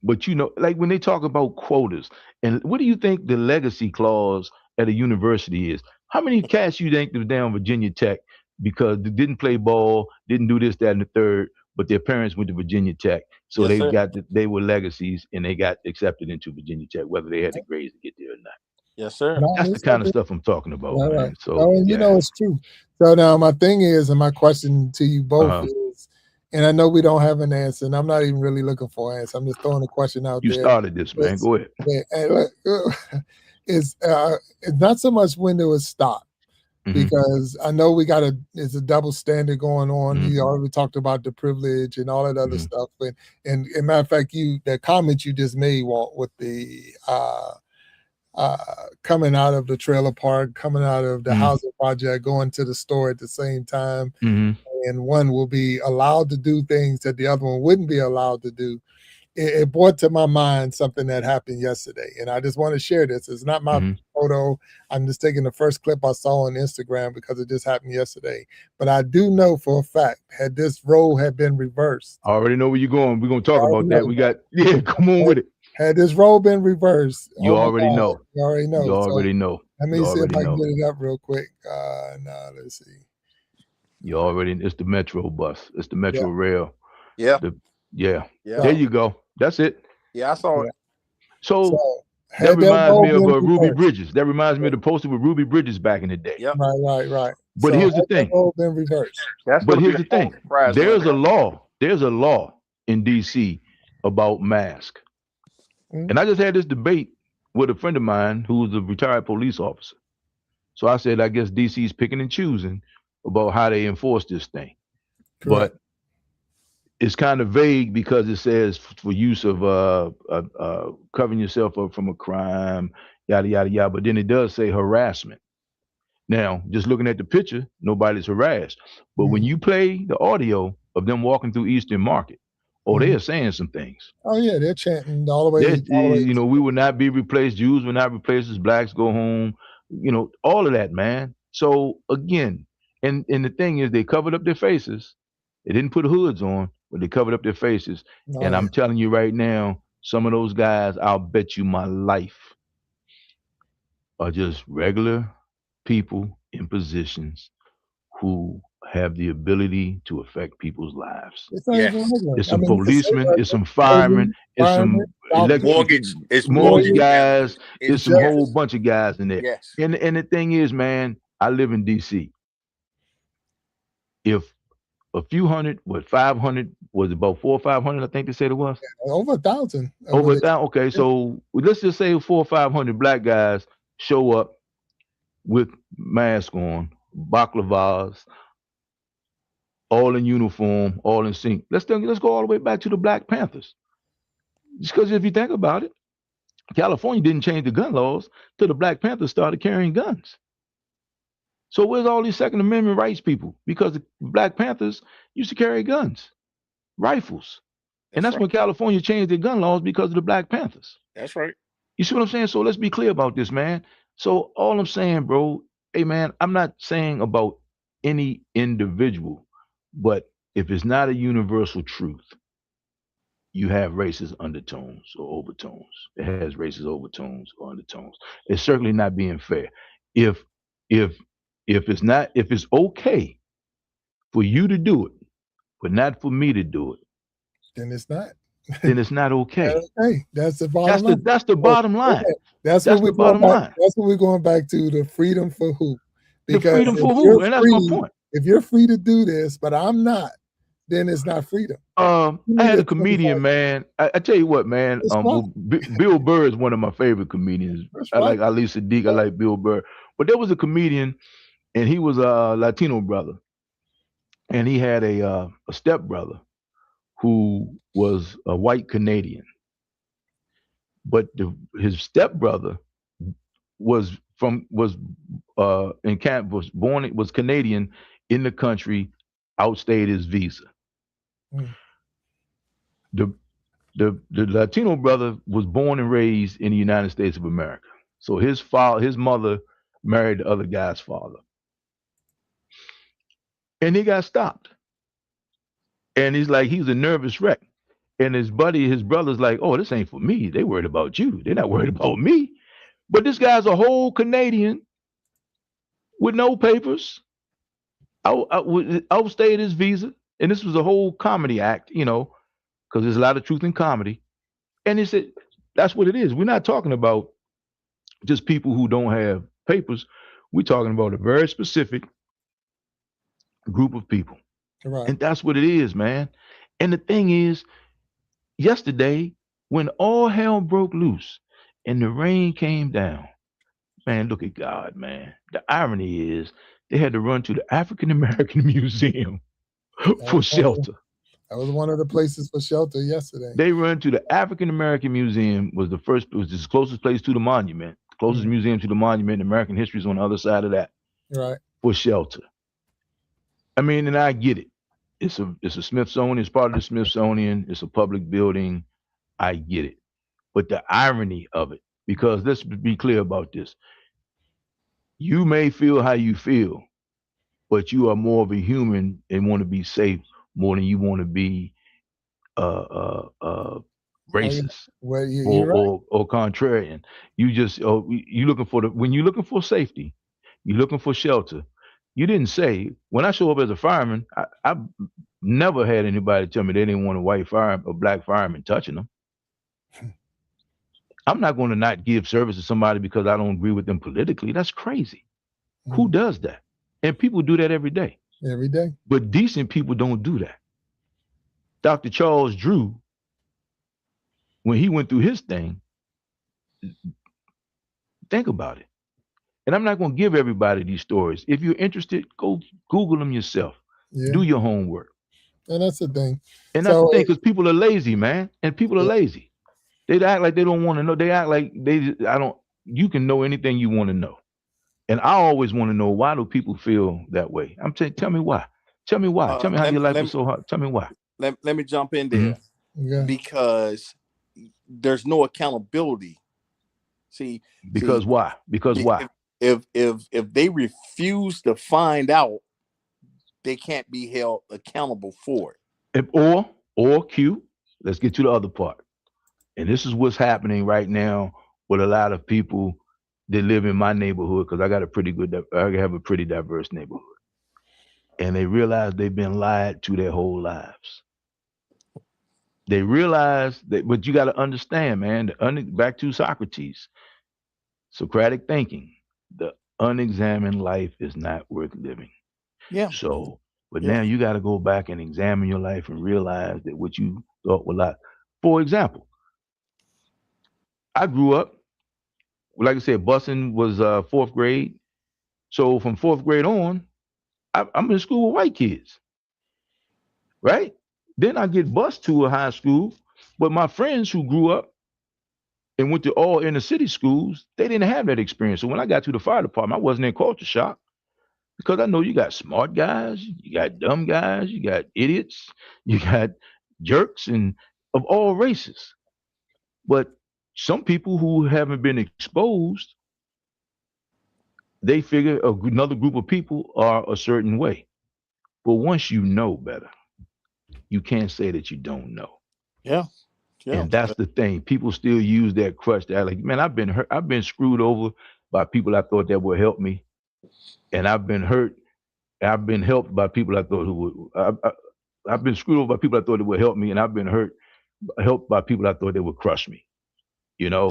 But like when they talk about quotas, and what do you think the legacy clause at a university is? How many cats you think was down Virginia Tech because they didn't play ball, didn't do this, that, and the third, but their parents went to Virginia Tech, so Yes, they sir. they were legacies and they got accepted into Virginia Tech, whether they had the grades to get there or not. Yes, sir. No, That's the it's so kind of good. stuff I'm talking about, Right, right. man. So No, and yeah, it's true. So now my thing is, and my question to you both uh-huh. is, and I know we don't have an answer, and I'm not even really looking for an answer. I'm just throwing a question out You there. started this, man. It's, Go ahead. and look, it's not so much when it was stopped, Mm-hmm. because I know it's a double standard going on. Mm-hmm. You already talked about the privilege and all that other Mm-hmm. stuff. And matter of fact, the comment you just made, Walt, with the coming out of the trailer park, coming out of the Mm-hmm. housing project, going to the store at the same time, Mm-hmm. and one will be allowed to do things that the other one wouldn't be allowed to do. It brought to my mind something that happened yesterday, and I just want to share this. It's not my Mm-hmm. photo. I'm just taking the first clip I saw on Instagram because it just happened yesterday. But I do know for a fact, had this role had been reversed, I already know where you're going. We're gonna you talk already about that. know. We got come on with it. Had this role been reversed, You oh my already God, know. you already You know. So already know. let You me see if already I can know. get it up real quick. No, let's see. You already. It's the Metro bus. It's the Yeah, Metro Rail. Yeah. Yeah. Yeah. There so you go. That's it. Yeah. I saw yeah. it. So So that had that reminds role me of been Ruby reversed, Bridges. That reminds me of the poster with Ruby Bridges back in the day. Yep. right. But So here's the had that thing. role been reversed, That's But gonna be here's a the Pulitzer thing. Prize There's a winner. law. There's a law in D.C. about masks. mm, And I just had this debate with a friend of mine who was a retired police officer. So I said, I guess DC's picking and choosing about how they enforce this thing. correct. But it's kind of vague because it says for use of covering yourself up from a crime, yada yada yada. But then it does say harassment. Now, just looking at the picture, nobody's harassed. But when Mm, you play the audio of them walking through Eastern Market, oh, they mm. are saying some things. Oh yeah, they're chanting all the They're, way, all the way. we will not be replaced. Jews will not replace us. Blacks go home. All of that, man. So again, and the thing is, they covered up their faces. They didn't put hoods on, but they covered up their faces. Oh And yeah, I'm telling you right now, some of those guys, I'll bet you my life, are just regular people in positions who have the ability to affect people's lives. it's not even Yes. regular. It's I some mean, you can say policemen, it's regular, some firemen, clergymen, it's firemen, some doctors, mortgage Mortgage lawyers. guys, it's some yes. whole bunch of guys in there. Yes. And the thing is, man, I live in DC. If a few hundred, 500 was about 400 or 500, I think they said it was. Over 1,000 of Over what a thousand. Okay, it. so let's just say 400 or 500 black guys show up with masks on, baklavas, all in uniform, all in sync. Let's go all the way back to the Black Panthers. Just because if you think about it, California didn't change the gun laws till the Black Panthers started carrying guns. So where's all these Second Amendment rights people? Because the Black Panthers used to carry guns, rifles. And That's that's right. when California changed their gun laws because of the Black Panthers. That's right. You see what I'm saying? So let's be clear about this, man. So all I'm saying, bro, hey man, I'm not saying about any individual, but if it's not a universal truth, you have racist undertones or overtones. It has racist overtones or undertones. It's certainly not being fair. If if if it's okay for you to do it, but not for me to do it, Then it's not. then it's not okay. Okay, that's the bottom line. That's the So, bottom line. okay, that's what That's we're the going bottom back. line. That's what we're going back to, the freedom for who? The Because freedom for who? And that's my point. if you're free to do this, but I'm not, then it's not freedom. You I need had a a comedian, 25. man. I tell you what, man. That's fine. Well, Bill Burr is one of my favorite comedians. That's I fine. like Ali Sadiq. I like Bill Burr. But there was a comedian, and he was a Latino brother, and he had a step brother who was a white Canadian. But his step brother was in camp was Canadian in the country, outstayed his visa. Mm. The the Latino brother was born and raised in the United States of America. So his mother married the other guy's father, and he got stopped. And he's like, he's a nervous wreck. And his brother's like, oh, this ain't for me. They worried about you. They're not worried about me. But this guy's a whole Canadian with no papers, outstayed his visa. And this was a whole comedy act, because there's a lot of truth in comedy. And he said, that's what it is. We're not talking about just people who don't have papers. We're talking about a very specific group of people. Right. And that's what it is, man. And the thing is, yesterday, when all hell broke loose and the rain came down, man, look at God, man. The irony is they had to run to the African American Museum for shelter. That was one of the places for shelter yesterday. They run to the African American Museum, was the closest place to the monument, the closest museum to the monument. American history is on the other side of that. Right. For shelter. I mean, and I get it. It's a Smithsonian, it's part of the Smithsonian, it's a public building. I get it. But the irony of it, because let's be clear about this. You may feel how you feel, but you are more of a human and want to be safe more than you want to be racist or contrarian. You just you looking for when you're looking for safety, you're looking for shelter. You didn't say, when I show up as a fireman, I've never had anybody tell me they didn't want a white fireman or black fireman touching them. I'm not going to not give service to somebody because I don't agree with them politically. That's crazy. Who does that? And people do that every day. Every day. But decent people don't do that. Dr. Charles Drew, when he went through his thing, think about it. And I'm not going to give everybody these stories. If you're interested, go Google them yourself. Yeah. Do your homework. And that's the thing. And that's the thing, because people are lazy, man. And people are lazy. They act like they don't want to know. They act like you can know anything you want to know. And I always want to know, why do people feel that way? I'm saying, tell me why. Tell me why. Tell me how your life is so hard. Tell me why. Let me jump in there. Yeah. Because there's no accountability. Because why? Because why? If they refuse to find out, they can't be held accountable for it. Or Q, let's get to the other part. And this is what's happening right now with a lot of people that live in my neighborhood, because I have a pretty diverse neighborhood. And they realize they've been lied to their whole lives. They realize that, but you got to understand, man, back to Socrates, Socratic thinking, the unexamined life is not worth living. Yeah. So, but now you got to go back and examine your life and realize that what you thought was like. For example, I grew up, like I said, busing was 4th grade. So from 4th grade on, I'm in school with white kids, right? Then I get bused to a high school, but my friends who grew up and went to all inner city schools, they didn't have that experience. So when I got to the fire department, I wasn't in culture shock, because I know you got smart guys, you got dumb guys, you got idiots, you got jerks, and of all races. But some people who haven't been exposed, they figure another group of people are a certain way. But once you know better, you can't say that you don't know. Yeah. And that's the thing. People still use that crutch. They're like, man, I've been hurt. I've been screwed over by people I thought that would help me. And I've been hurt. I've been helped by people I thought who would. I've been screwed over by people I thought that would help me. And I've been helped by people I thought that would crush me. Yeah.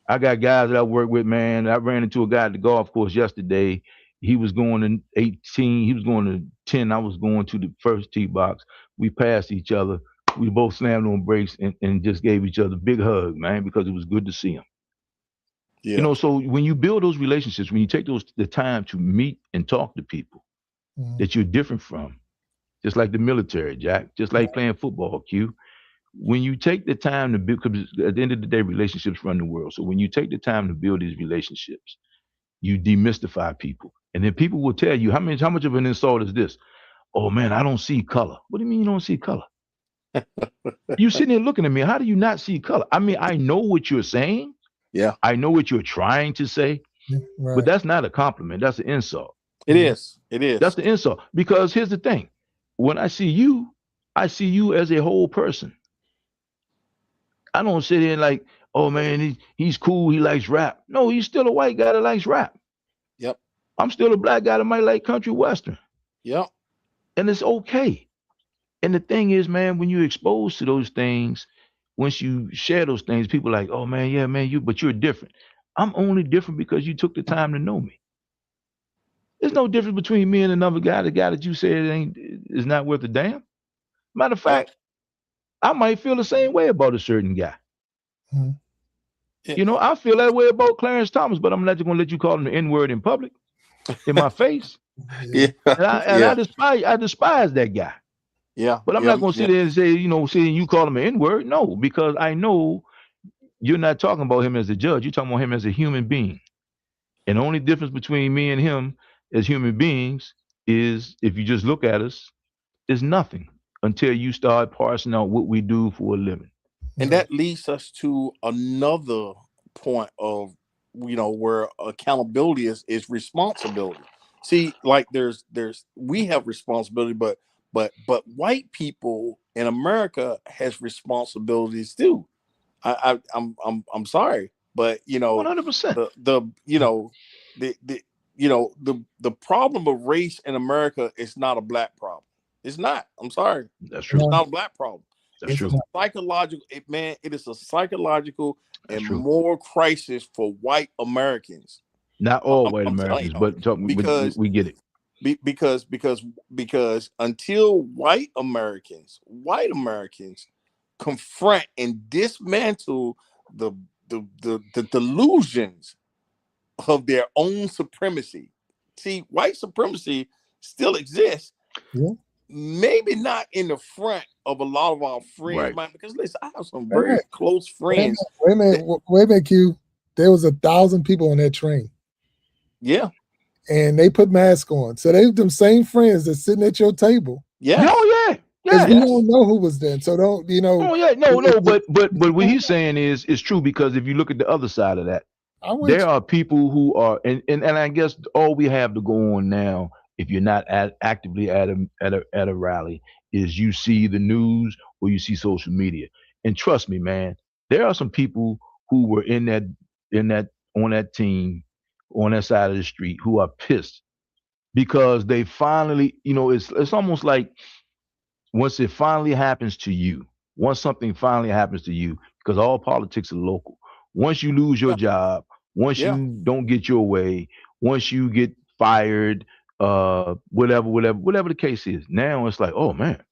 I got guys that I work with, man. I ran into a guy at the golf course yesterday. He was going to 18. He was going to 10. I was going to the first tee box. We passed each other. We both slammed on brakes and just gave each other a big hug, man, because it was good to see him. Yeah. So when you build those relationships, when you take the time to meet and talk to people that you're different from, just like the military, Jack, just like playing football, Q. When you take the time to build, because at the end of the day, relationships run the world. So when you take the time to build these relationships, you demystify people. And then people will tell you, how much of an insult is this? Oh man, I don't see color. What do you mean you don't see color? You sitting there looking at me. How do you not see color? I mean, I know what you're saying. Yeah. I know what you're trying to say. Right. But that's not a compliment. That's an insult. It is. It is. That's the insult. Because here's the thing. When I see you, I see you as a whole person. I don't sit here and like, oh man, he's cool. He likes rap. No, he's still a white guy that likes rap. Yep. I'm still a black guy that might like country western, Yep. and it's okay. And the thing is, man, when you're exposed to those things, once you share those things, people are like, oh man, yeah, man, but you're different. I'm only different because you took the time to know me. There's no difference between me and another guy. The guy that you said ain't is not worth a damn. Matter of Yep. fact, I might feel the same way about a certain guy. Mhm. Yeah. You know, I feel that way about Clarence Thomas, but I'm not going to let you call him the N word in public, in my face. Yeah. And I Yeah. despise that guy. Yeah. But I'm Yeah. not going to sit there and say, saying you call him an N word. No, because I know you're not talking about him as a judge. You're talking about him as a human being. And the only difference between me and him as human beings is if you just look at us, is nothing until you start parsing out what we do for a living. And Right. that leads us to another point of, where accountability is responsibility. See, like there's we have responsibility, but white people in America has responsibilities too. I'm sorry, but 100%. the you know the the problem of race in America is not a black problem. It's not. I'm sorry. That's It's true. No, not a black problem. That's It's a true. psychological, man. It is a psychological That's and true. moral crisis for white Americans. Not all white I'm telling Americans, y'all, but because we get it. because until white Americans confront and dismantle the the delusions of their own supremacy. See, white supremacy still exists, yeah. maybe not in the front of a lot of our friends, Right. man. Because listen, I have some Wait a very minute. close Wait a minute. friends. Wait a minute. That, Wait a minute, Q. There was 1,000 people on that train, yeah, and they put masks on. So they them same friends that's sitting at your table, yes, Oh yeah. because we Yeah. yes, don't know who was there. So don't Oh yeah. No, no, it- but what he's saying is true because if you look at the other side of that, I'm with there are people who are and I guess all we have to go on now if you're not actively at a rally is you see the news or you see social media. And trust me, man, there are some people who were in that on that team on that side of the street who are pissed because they finally, it's almost like once it finally happens to you, once something finally happens to you, because all politics are local. Once you lose your yeah, job, once yeah, you don't get your way, once you get fired, whatever the case is, now it's like, oh man,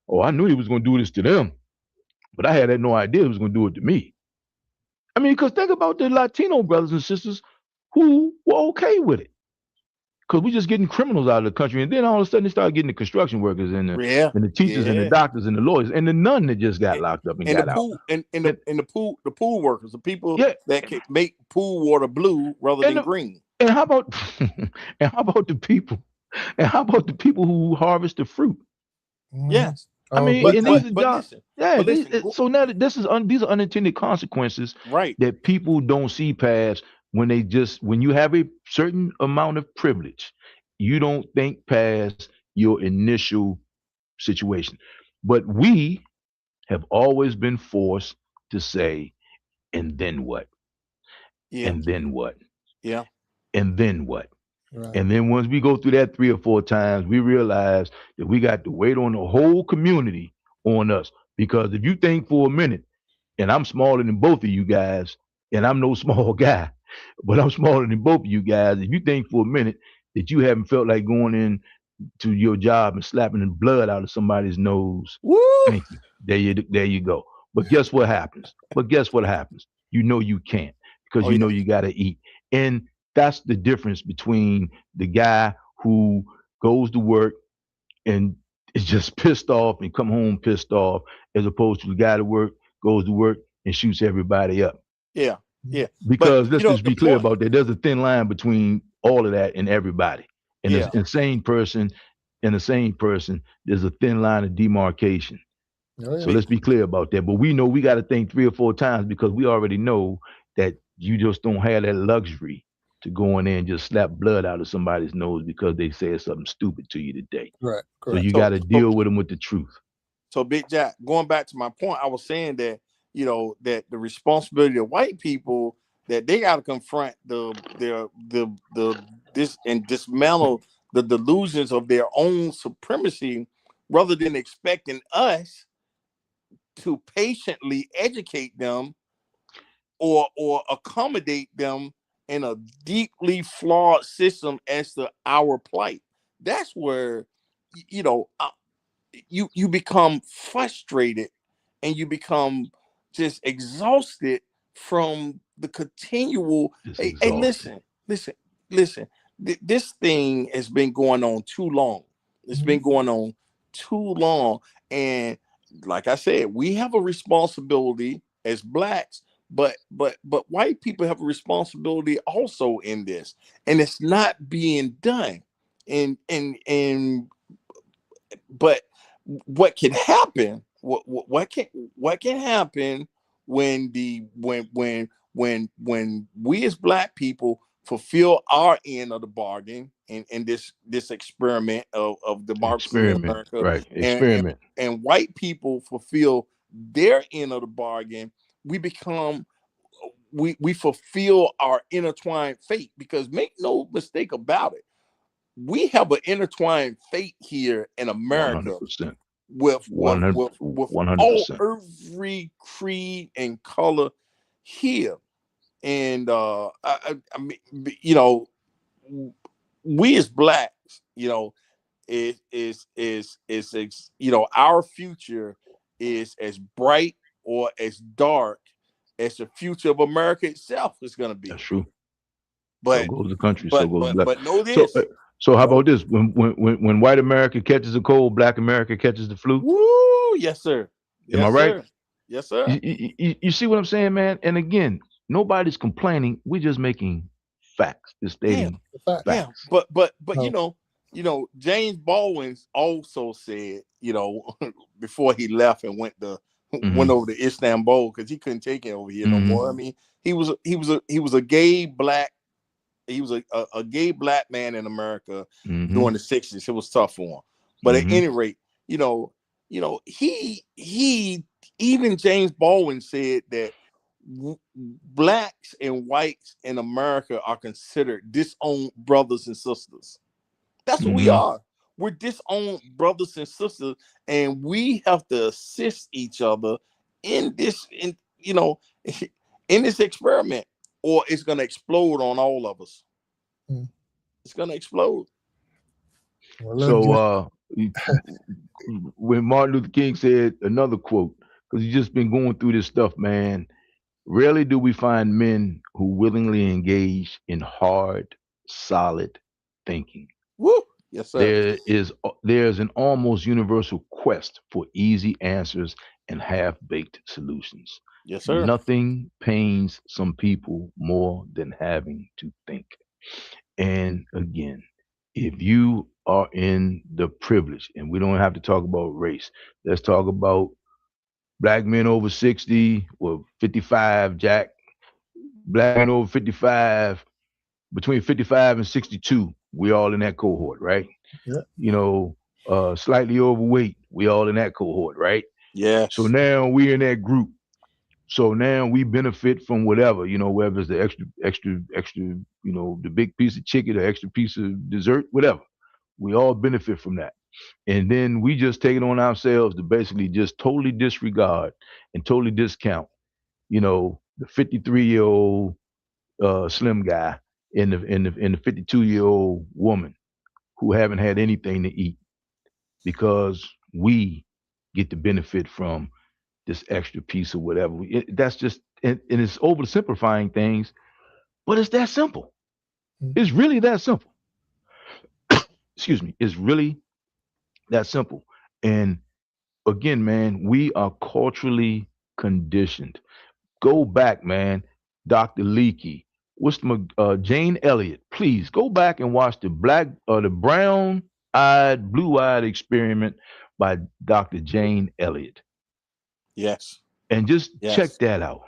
oh I knew he was going to do this to them, but I had no idea he was going to do it to me. I mean, because think about the Latino brothers and sisters who were okay with it because we just getting criminals out of the country, and then all of a sudden they start getting the construction workers yeah, and the teachers and the yeah. doctors and the lawyers and the nun that just got And, locked up and and the got out. pool And the pool workers, the people yeah, that can make pool water blue rather and than the, green. and how about and how about the people and how about the people who harvest the fruit? Mhm. Yes, I Oh, mean, big and time. these are but jobs. listen, Yeah, go, so now that these are unintended consequences right. that people don't see past when you have a certain amount of privilege, you don't think past your initial situation. But we have always been forced to say, and then what? Yeah, And then what? yeah, And then what? Right. And then once we go through that 3 or 4 times, we realize that we got to wait on the whole community on us. Because if you think for a minute, and I'm smaller than both of you guys, and I'm no small guy, but I'm smaller than both of you guys. If you think for a minute that you haven't felt like going in to your job and slapping the blood out of somebody's nose, woo, thank you. There you go. But guess what happens? You know you can't because oh you yeah, know you got to eat. And that's the difference between the guy who goes to work and is just pissed off and come home pissed off as opposed to the guy that goes to work and shoots everybody up. yeah, yeah. But Because let's just the be clear point, about that. There's a thin line between all of that and everybody. And an yeah, insane person and a sane person, there's a thin line of demarcation. Oh, So yeah. let's be clear about that. But we know we got to think 3 or 4 times because we already know that you just don't have that luxury to go in there and just slap blood out of somebody's nose because they said something stupid to you today. Right. So Correct. you so got to so deal with them with the truth. So Big Jack, going back to my point, I was saying that, that the responsibility of white people, that they got to confront the this and dismantle the delusions of their own supremacy, rather than expecting us to patiently educate them or accommodate them in a deeply flawed system as to our plight. That's where, you know, you become frustrated, and you become just exhausted from the continual. It's Hey, exhausting. listen. This thing has been going on too long. It's been going on too long. And like I said, we have a responsibility as blacks, but white people have a responsibility also in this, and it's not being done. And but what can happen, what can happen when we as black people fulfill our end of the bargain in this experiment of democracy in Experiment, America, right? and, and Experiment. and white people fulfill their end of the bargain. We become, we fulfill our intertwined fate, because make no mistake about it, we have an intertwined fate here in America 100%. with 100. all 100%. every creed and color here. And I mean, we as blacks, our future is as bright or as dark as the future of America itself is going to be. That's true. So But goes the country. So but goes but black. but know So this. so how No, about this? When white America catches a cold, black America catches the flu. woo, yes, sir. Am I Yes, right? sir. Yes, sir. You see what I'm saying, man? And again, nobody's complaining. We're just making facts. Just Yeah, stating yeah. facts. But No. James Baldwin also said, before he left and went Hmm. over to Istanbul, because he couldn't take it over here no Hmm. more. I mean, he was a gay black, a gay black man in America Hmm. during the 60s. It was tough for him. But at Hmm. any rate, he even James Baldwin said that blacks and whites in America are considered disowned brothers and sisters. That's what we Hmm. are. We're disowned brothers and sisters, and we have to assist each other in this, in this experiment, or it's gonna explode on all of us. Mm. It's gonna explode. Well, let's So get. when Martin Luther King said another quote, because he's just been going through this stuff, man. Rarely do we find men who willingly engage in hard, solid thinking. Woo! Yes, sir. There's an almost universal quest for easy answers and half-baked solutions. Yes, sir. Nothing pains some people more than having to think. And again, if you are in the privilege, and we don't have to talk about race, let's talk about black men over 60 or 55, Jack. Black men over 55, between 55 and 62, we all in that cohort, right? Yeah. You know, slightly overweight, we all in that cohort, right? So Yes. now we're in that group. So now we benefit from whatever, whether it's the extra, the big piece of chicken, the extra piece of dessert, whatever. We all benefit from that. And then we just take it on ourselves to basically just totally disregard and totally discount, the 53-year-old slim guy and the 52-year-old woman who haven't had anything to eat because we get to benefit from this extra piece of whatever. That's just and it's oversimplifying things, but it's that simple. Mm. It's really that simple. Excuse me. It's really that simple. And again, man, we are culturally conditioned. Go back, man. Dr. Leakey, Jane Elliott. Please go back and watch the brown-eyed, blue-eyed experiment by Dr. Jane Elliott, Yes. and just check Yes. that out,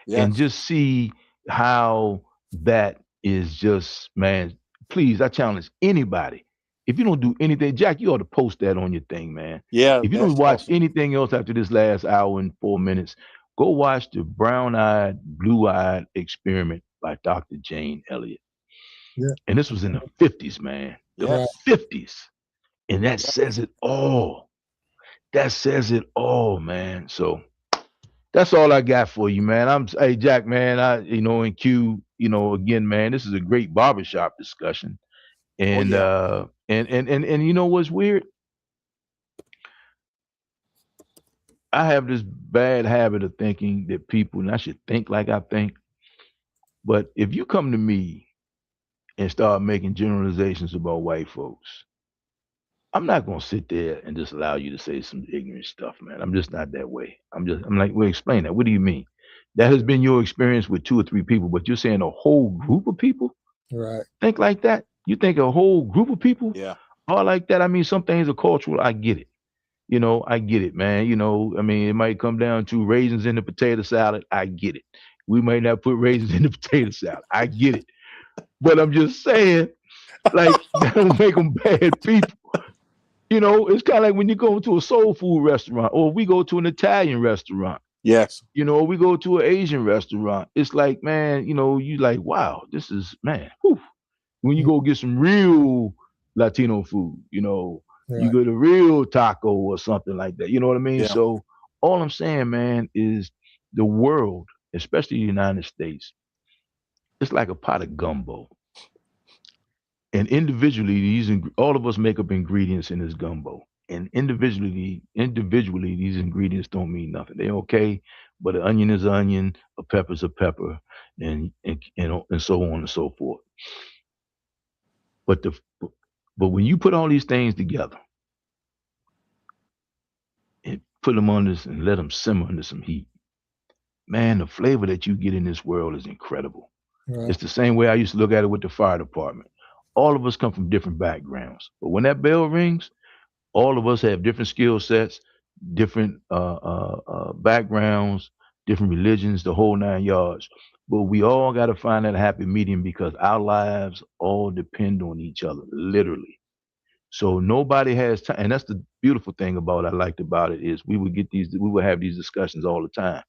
and Yes. just see how that is just, man. Please, I challenge anybody. if you don't do anything, Jack, you ought to post that on your thing, man. Yeah, If you don't that's watch awesome. anything else after this last hour and 4 minutes, go watch the Brown-Eyed, Blue-Eyed Experiment by Dr. Jane Elliott. Yeah. And this was in the 50s, man. The Yeah. Right. 50s. And that Yeah. says it all. That says it all, man. So that's all I got for you, man. Hey Jack, man, and Q, again, man, this is a great barbershop discussion. Oh And yeah. and you know what's weird? I have this bad habit of thinking that people, and I should think like I think, but if you come to me and start making generalizations about white folks, I'm not gonna sit there and just allow you to say some ignorant stuff, man. I'm just not that way. I'm like, well, explain that. What do you mean? That has been your experience with two or three people, but you're saying a whole group of people Right. think like that? You think a whole group of people Yeah. are like that? I mean, some things are cultural. I get it. I get it, man. I mean, it might come down to raisins in the potato salad. I get it. We might not put raisins in the potato salad. I get it. But I'm just saying, like, that don't make them bad people. It's kind of like when you go to a soul food restaurant or we go to an Italian restaurant, Yes. or we go to an Asian restaurant. It's like, man, you like, wow, this is, man, whew. When you Mm. go get some real Latino food, you Right. get a real taco or something like that. You know what I mean? Yeah. So all I'm saying, man, is the world, especially the United States, it's like a pot of gumbo. And individually, all of us make up ingredients in this gumbo. And individually, these ingredients don't mean nothing. They're okay, but an onion is an onion, a pepper's a pepper, and so on and so forth. But the but when you put all these things together and put them on this and let them simmer under some heat, man, the flavor that you get in this world is incredible. Right. It's the same way I used to look at it with the fire department. All of us come from different backgrounds, but when that bell rings, all of us have different skill sets, different backgrounds, different religions, the whole 9 yards. But we all got to find that happy medium because our lives all depend on each other, literally. So nobody has time, and that's the beautiful thing about I liked about it is we would have these discussions all the time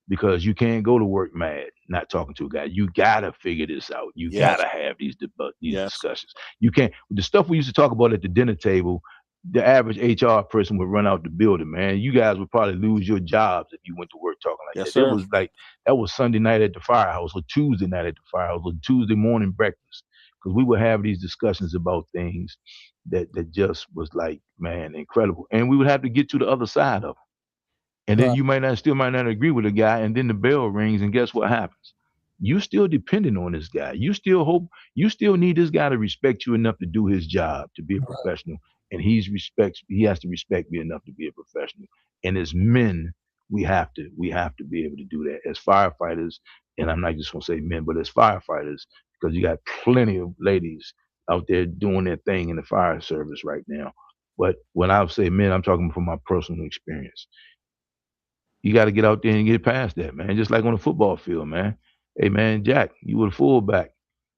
because you can't go to work mad not talking to a guy. You gotta figure this out. You Yes. gotta have these Yes. discussions. You can't the stuff we used to talk about at the dinner table. The average HR person would run out the building, man. You guys would probably lose your jobs if you went to work talking like Yes, that. It sir. was like that was Sunday night at the firehouse or Tuesday night at the firehouse or Tuesday morning breakfast because we would have these discussions about things that just was like, man, incredible. And we would have to get to the other side of it. And then Right. you might not agree with the guy, and then the bell rings, and guess what happens? You still dependent on this guy. You still need this guy to respect you enough to do his job, to be a Right. professional. And he has to respect me enough to be a professional. And as men, we have to be able to do that. As firefighters, and I'm not just gonna say men, but as firefighters, because you got plenty of ladies out there doing their thing in the fire service right now. But when I say men, I'm talking from my personal experience. You got to get out there and get past that, man. Just like on the football field, man. Hey, man, Jack, you were the fullback.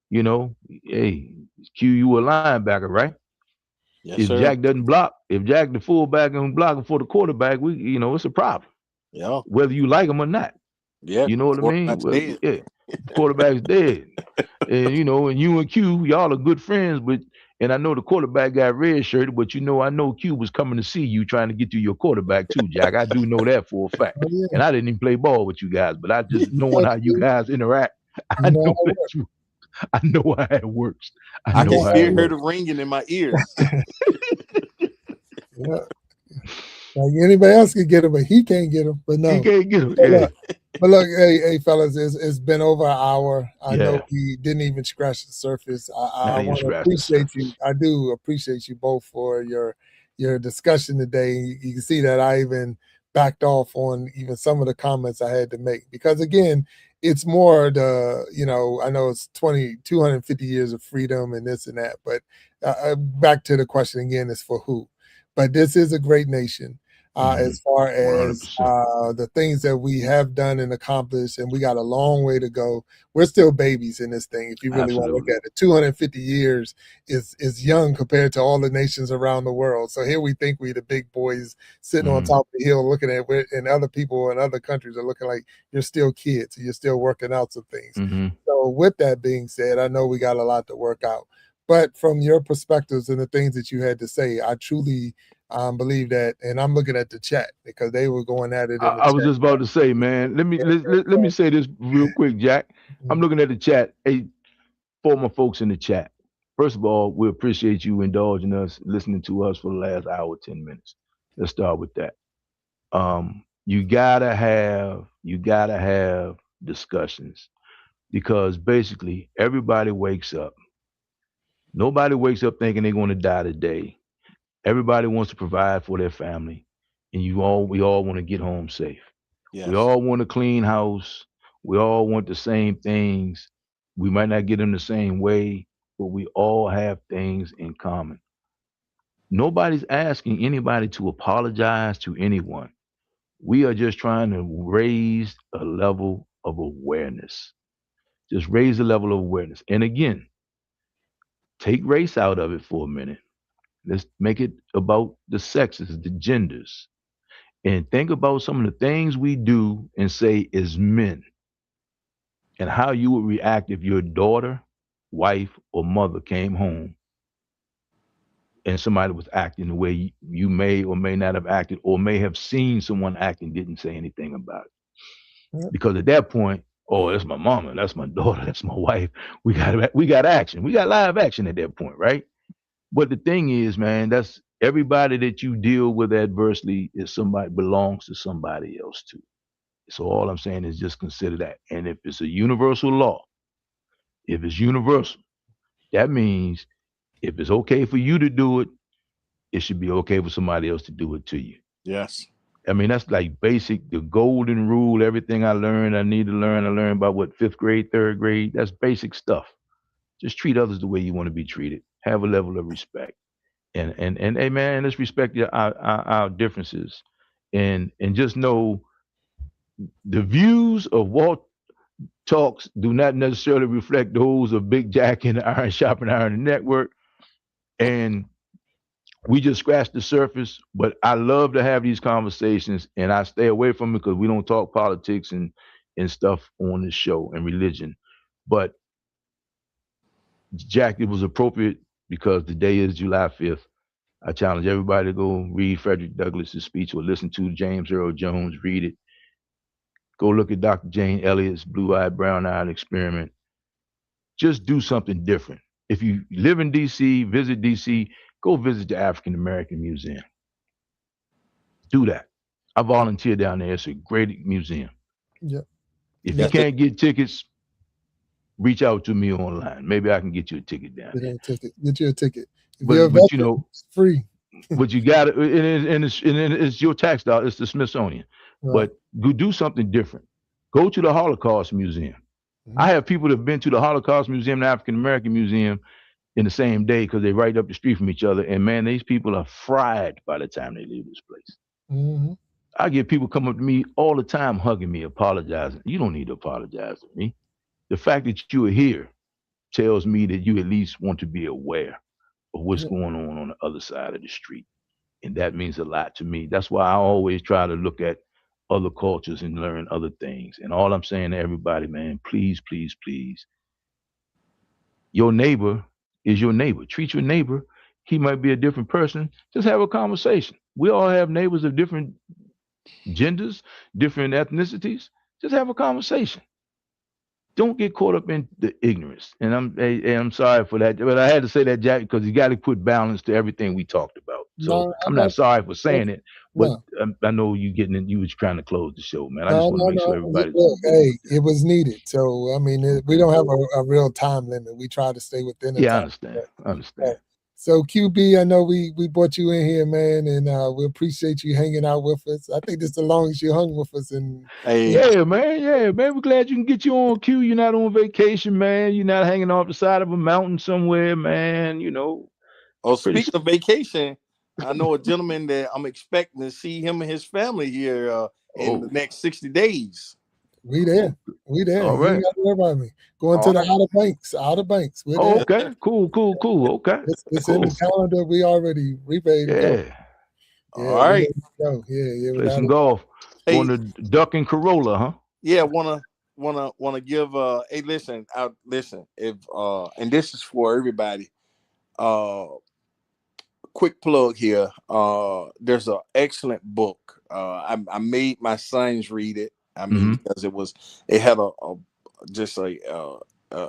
Hey, Q, you were a linebacker, right? Yes, If sir. Jack doesn't block, if Jack the fullback and blocking for the quarterback, it's a problem, Yeah. whether you like him or not. Yeah. You know what I mean? Quarterback's Well, dead. yeah, quarterback's dead. And you and Q, y'all are good friends, and I know the quarterback got red shirted, but I know Q was coming to see you trying to get to your quarterback too, Jack. I do know that for a fact. Oh yeah. And I didn't even play ball with you guys, but I You just knowing know, how you guys interact, I you know know how it that I know how it works. I I You can know know how how it it hear works. the works. ringing in my ears. Yeah. Like anybody else could get him, but he can't get him. But He no. can't get him. But Yeah. look, hey, fellas, it's been over an hour. I know Yeah. we didn't even scratch the surface. I Not even want to scratch the appreciate you. surface. I do appreciate you both for your discussion today. You can see that I even backed off on even some of the comments I had to make because again, it's more I know it's 250 years of freedom and this and that, but back to the question again is for who? But this is a great nation. as far as 100%. the things that we have done and accomplished, and we got a long way to go. We're still babies in this thing. If you really want to look Absolutely. at it, 250 years is young compared to all the nations around the world. So here we think we the big boys sitting on top of the hill looking at it, and other people in other countries are looking like you're still kids. You're still working out some things. So with that being said, I know we got a lot to work out. But from your perspectives and the things that you had to say, I truly believe that, and I'm looking at the chat because they were going at it in the I was chat. just about to say, man. Let me say this real quick, Jack. I'm looking at the chat. Hey, for my folks in the chat. First of all, we appreciate you indulging us, listening to us for the last hour, 10 minutes. Let's start with that. You gotta have discussions because basically everybody wakes up. Nobody wakes up thinking they're going to die today. Everybody wants to provide for their family, and we all want to get home safe. We Yes. all want a clean house. We all want the same things. We might not get them the same way, but we all have things in common. Nobody's asking anybody to apologize to anyone. We are just trying to raise a level of awareness. Just raise the level of awareness. And again, take race out of it for a minute. Let's make it about the sexes, the genders, and think about some of the things we do and say as men and how you would react if your daughter, wife, or mother came home and somebody was acting the way you may or may not have acted or may have seen someone acting, didn't say anything about it. Yep. Because at that point, oh, that's my mama, that's my daughter, that's my wife. We got action. We got live action at that point, right? But the thing is, man, that's everybody that you deal with adversely is somebody belongs to somebody else too. So all I'm saying is just consider that. And if it's a universal law, if it's universal, that means if it's okay for you to do it, it should be okay for somebody else to do it to you. Yes. I mean, that's like basic, the golden rule. Everything I learned, I need to learn. I learned about what fifth grade, third grade. That's basic stuff. Just treat others the way you want to be treated. Have a level of respect, and hey, man, let's respect our differences, and just know the views of Walt talks do not necessarily reflect those of Big Jack and the Iron Shopping Iron Network. And we just scratched the surface, but I love to have these conversations and I stay away from it because we don't talk politics and stuff on this show and religion. But Jack, it was appropriate because the day is July 5th. I challenge everybody to go read Frederick Douglass's speech or listen to James Earl Jones read it. Go look at Dr. Jane Elliott's Blue Eyed, Brown Eyed Experiment. Just do something different. If you live in DC, visit DC, go visit the African American Museum. Do that. I volunteer down there. It's a great museum. Yep. If you Yes. can't get tickets, reach out to me online. Maybe I can get you a ticket down there. Get you a ticket. If you're a But you veteran, know, it's free. but you got it, and it's your tax dollar. It's the Smithsonian. Right. But go do something different. Go to the Holocaust Museum. I have people that have been to the Holocaust Museum, the African American Museum, in the same day because they're right up the street from each other. And man, these people are fried by the time they leave this place. Mm-hmm. I get people come up to me all the time, hugging me, apologizing. You don't need to apologize to me. The fact that you are here tells me that you at least want to be aware of what's Yep. going on the other side of the street. And that means a lot to me. That's why I always try to look at other cultures and learn other things. And all I'm saying to everybody, man, please, please, please, your neighbor is your neighbor. Treat your neighbor. He might be a different person. Just have a conversation. We all have neighbors of different genders, different ethnicities. Just have a conversation. Don't get caught up in the ignorance. And I'm sorry for that, but I had to say that, Jack, because you got to put balance to everything we talked about. So No, I I'm know. not sorry for saying it, but No, I know you was trying to close the show, man. I just no, want to no, make sure no. everybody's on Look, board hey, with it this. was needed. So I mean, we Okay. don't have a real time limit. We try to stay within the Yeah, I time. understand. I Uh, understand. So QB, I know we brought you in here, man, and we appreciate you hanging out with us. I think this is the longest you hung with us, and Hey. Yeah, man. Yeah, man. We're glad you can get you on cue. You're not on vacation, man. You're not hanging off the side of a mountain somewhere, man. Oh, Pretty. speaking of vacation, I know a gentleman that I'm expecting to see him and his family here in the Oh, next 60 days. We there. oh, We there. all You ain't right. got to worry about me. Going to All the right. Outer Banks. Outer Banks. We're Oh, there. Yes, sir. okay. Cool, cool, cool. Okay. It's in the Cool. calendar. We ready to go. Yeah. All Yeah, we right. ready to go. Yeah, Play without some a golf. Going Hey, to Duck and Corolla, huh? yeah, wanna give hey listen, listen, if and this is for everybody. Uh quick plug here. There's an excellent book. I made my sons read it. I mean, Mm-hmm. because it had a just an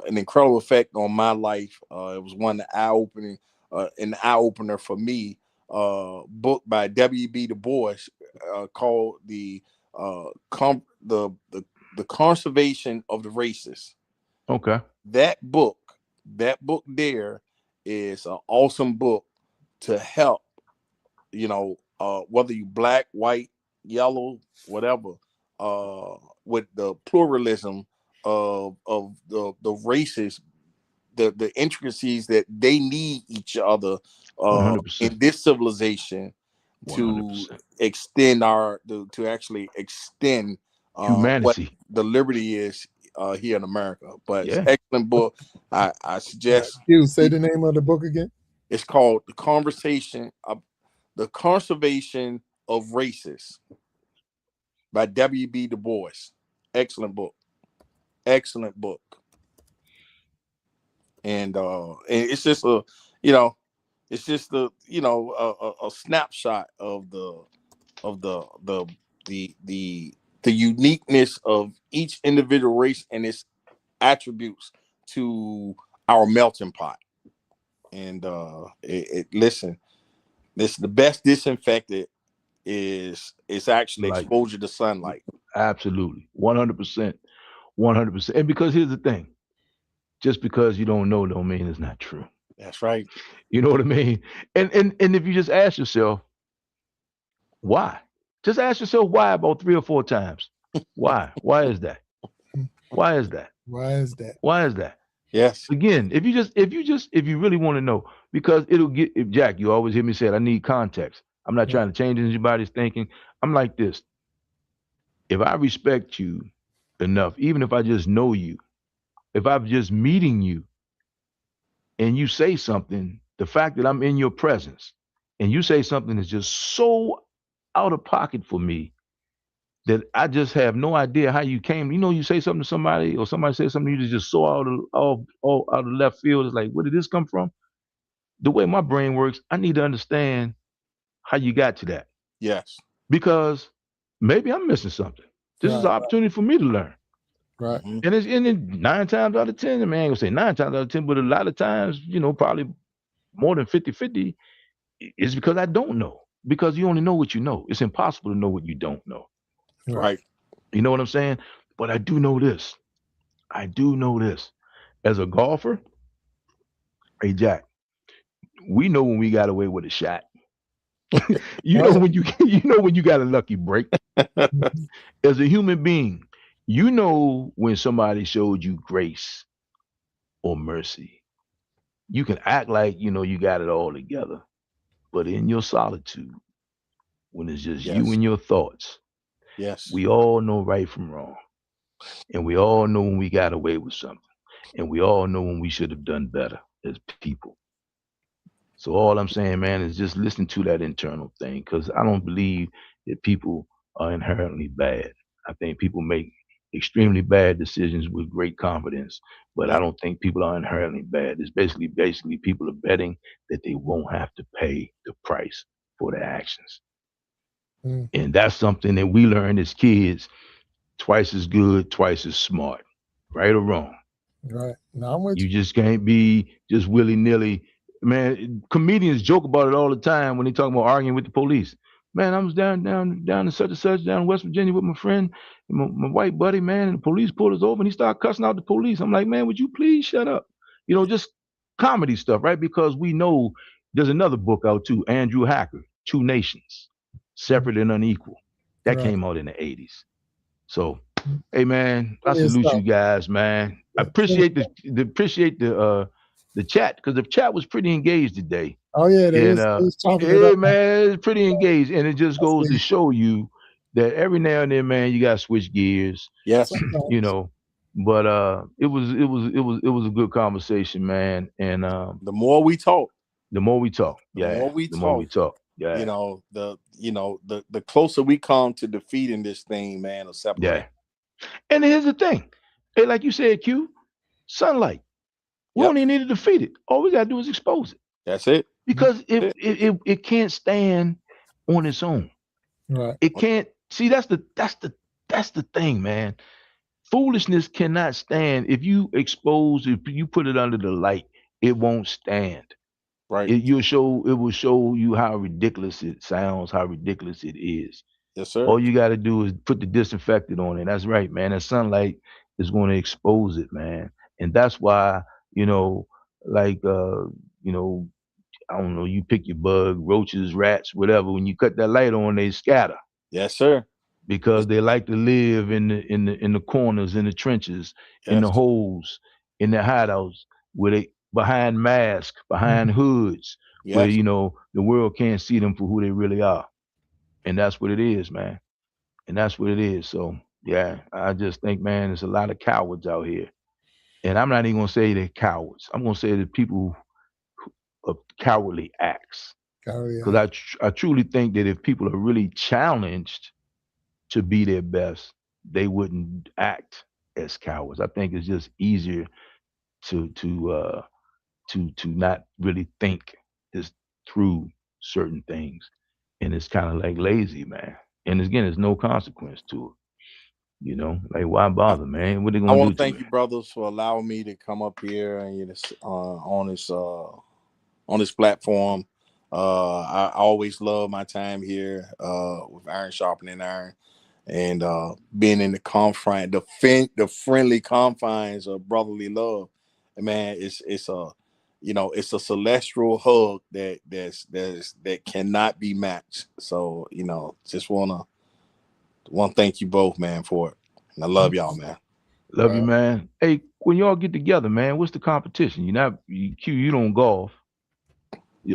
incredible effect on my life. It was one an eye opener for me. Book by W.B. Du Bois called the conservation of the races. Okay. That book, that book there is an awesome book to help, whether you black, white, yellow, whatever, with the pluralism of the races, the intricacies that they need each other 100%. in this civilization to 100%. extend to actually extend what Humanity. the liberty is here in America. But it's an Yeah. excellent book. I right. suggest You say the name of the book again. it's called The Conservation of Races by W.B. Du Bois. Excellent book. Excellent book. And it's just you know, it's just a snapshot of the the uniqueness of each individual race and its attributes to our melting pot. And listen, this the best disinfectant is actually Like, exposure to sunlight. absolutely. 100%. 100%. And because here's the thing, just because you don't know don't mean it's not true. That's right. You know what I mean? And if you just ask yourself, why? Just ask yourself why about 3 or 4 times. Why? Why is that? Why is that? Why is that? Why is that? Yes. Again, if you really want to know, because it'll get if Jack, you always hear me say it, I need context. I'm not trying to change anybody's thinking. I'm like this. If I respect you enough, even if I just know you, if I'm just meeting you and you say something, the fact that I'm in your presence and you say something is just so out of pocket for me that I just have no idea how you came. You know, you say something to somebody or somebody says something you just so all out of left field. It's like, where did this come from? The way my brain works, I need to understand how you got to that Yes. because maybe I'm missing something. This is Right, an opportunity for me to learn. right, Mhm. And it's in it 9 times out of 10, man, I ain't gonna say 9 times out of 10, but a lot of times, probably more than 50-50, it's because I don't know. Because you only know what you know. It's impossible to know what you don't know. right. Right. You know what I'm saying? But I do know this. I do know this. As a golfer, hey Jack, we know when we got away with a shot. You Oh know yeah. when you know when you got a lucky break. Mhm. As a human being, you know when somebody showed you grace or mercy. You can act like you got it all together, but in your solitude, when it's just you Yes. and your thoughts, Yes. we all know right from wrong, and we all know when we got away with something, and we all know when we should have done better as people. So all I'm saying, man, is just listen to that internal thing, because I don't believe that people are inherently bad. I think people make extremely bad decisions with great confidence, but I Yep. don't think people are inherently bad. It's basically people are betting that they won't have to pay the price for their actions. Mm, And that's something that we learned as kids, twice as good, twice as smart, right or wrong. right. Now I'm with You just can't be just willy nilly. Man, comedians joke about it all the time when they talk about arguing with the police. Man, I was down in such and such down in West Virginia with my friend, my white buddy, man, and the police pulled us over and he started cussing out the police. I'm like, man, would you please shut up? Just comedy stuff, right? Because we know there's another book out too, Andrew Hacker, Two Nations, you. Separate and Unequal. That Right. came out in the 80s. So, hey man, I Plenty of salute you stuff. guys, man. I Plenty appreciate the chat because the chat was pretty engaged today. Oh yeah, they And was chopping it yeah, up. man, it's pretty engaged, and it just I goes to see. show you that every now and then, man, you got to switch gears, Yes. you Sometimes. know. But it was a good conversation, man. And The more we talk, the more we talk, the more yeah, we the more we talk, talk, yeah, the closer we come to defeating this thing, man, of yeah. separation. And here's the thing, hey, like you said, Q, sunlight. We Yep. don't even need to defeat it. All we gotta do is expose it, That's it. because if That's it can't stand on its own, Right. it can't. See, that's the thing, man. Foolishness cannot stand. If you put it under the light, it won't stand. right. It will show you how ridiculous it sounds, how ridiculous it is. Yes, sir. All you got to do is put the disinfectant on it. That's right, man. The sunlight is going to expose it, man. And that's why, you know, like you know, I don't know, you pick your bug, roaches, rats, whatever. When you cut that light on, they scatter, Yes, sir. because Yes. they like to live in the corners, in the trenches, in the Yes. holes, in the hideouts, where they behind masks, behind Mhm. hoods, where Yes. the world can't see them for who they really are. And that's what it is, man. And that's what it is. So yeah, I just think, man, there's a lot of cowards out here. And I'm not even gonna say they're cowards. I'm gonna say that people of cowardly acts. Oh Because yeah. I truly think that if people are really challenged to be their best, they wouldn't act as cowards. I think it's just easier to not really think this through certain things, and it's kind of like lazy, man. And again, there's no consequence to it. Like, why I, bother, man? What they I gonna want do to to thank it? you, brothers, for allowing me to come up here and on this platform. I always love my time here with Iron Sharpening Iron, and being in the friendly confines of brotherly love. And man, it's a celestial hug that cannot be matched. So just wanna thank you both, man, for it. And I love y'all, man. Love you, man. Hey, when y'all get together, man, what's the competition? You don't golf.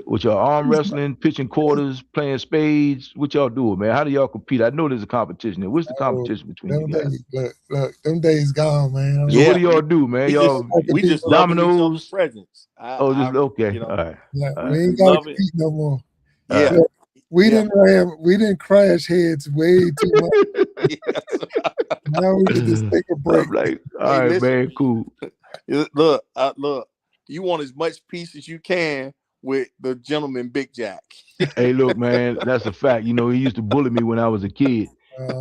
With your arm wrestling, pitching quarters, playing spades, what y'all doing, man? How do y'all compete? I know there's a competition there. What's the Oh, competition between you them guys? days, look, them days gone, man. So what Yeah, do y'all do, man? we just Y'all I we compete just no more. loving each other's dominoes? presence. Oh, just okay. All right. Yeah, All we right. We ain't gotta love it. compete no more. All Yeah, right. Look, yeah, we didn't crash heads way too much. yes. Now we can just take a break. I'm like, Hey, all right, listen, man, cool. look. You want as much peace as you can with the gentleman, Big Jack. Hey, look, man, that's a fact. He used to bully me when I was a kid.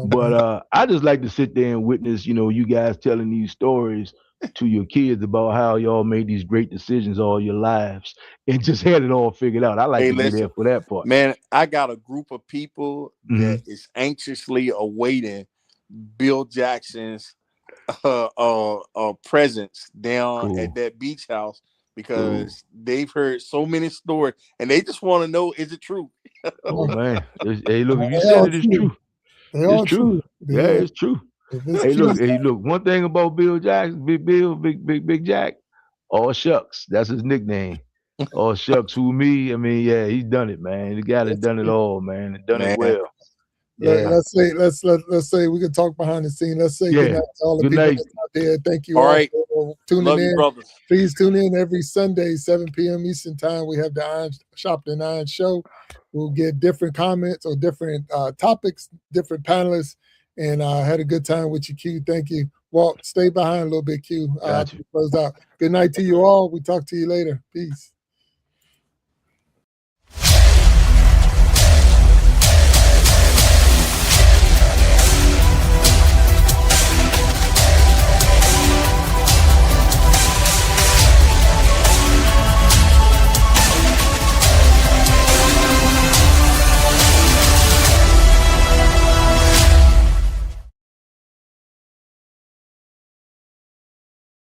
But Man. I just like to sit there and witness, you guys telling these stories to your kids about how y'all made these great decisions all your lives and just had it all figured out. I like Hey, to be there listen, for that part. man. I got a group of people that Hmm. is anxiously awaiting Bill Jackson's presence down at Cool, that beach house cool. because they've heard so many stories and they just want to know, is it true? Oh man, hey, look, if you They said all it, it's true. true. They It's all true. true. Yeah, Yeah. it's true. If it's Hey, true, look. One thing about Bill Jackson, Big Bill, Big Jack, all shucks. That's his nickname. All shucks, who me? I mean, yeah, he's done it, man. The guy that that's done it true. all, man, and done it Man, well. Yeah, Let's say we can talk behind the scene. Let's say good yeah. night to all the Good people night. that's out there. Thank you all all right. for tuning Love you, in. brothers. Please tune in every Sunday, 7 p.m. Eastern Time. We have the Iron Sharpening Iron Show. We'll get different comments or different topics, different panelists, and I had a good time with you, Q. Thank you. Walt, stay behind a little bit, Q. Gotcha. Close out. Good night to you all. We talk to you later. Peace.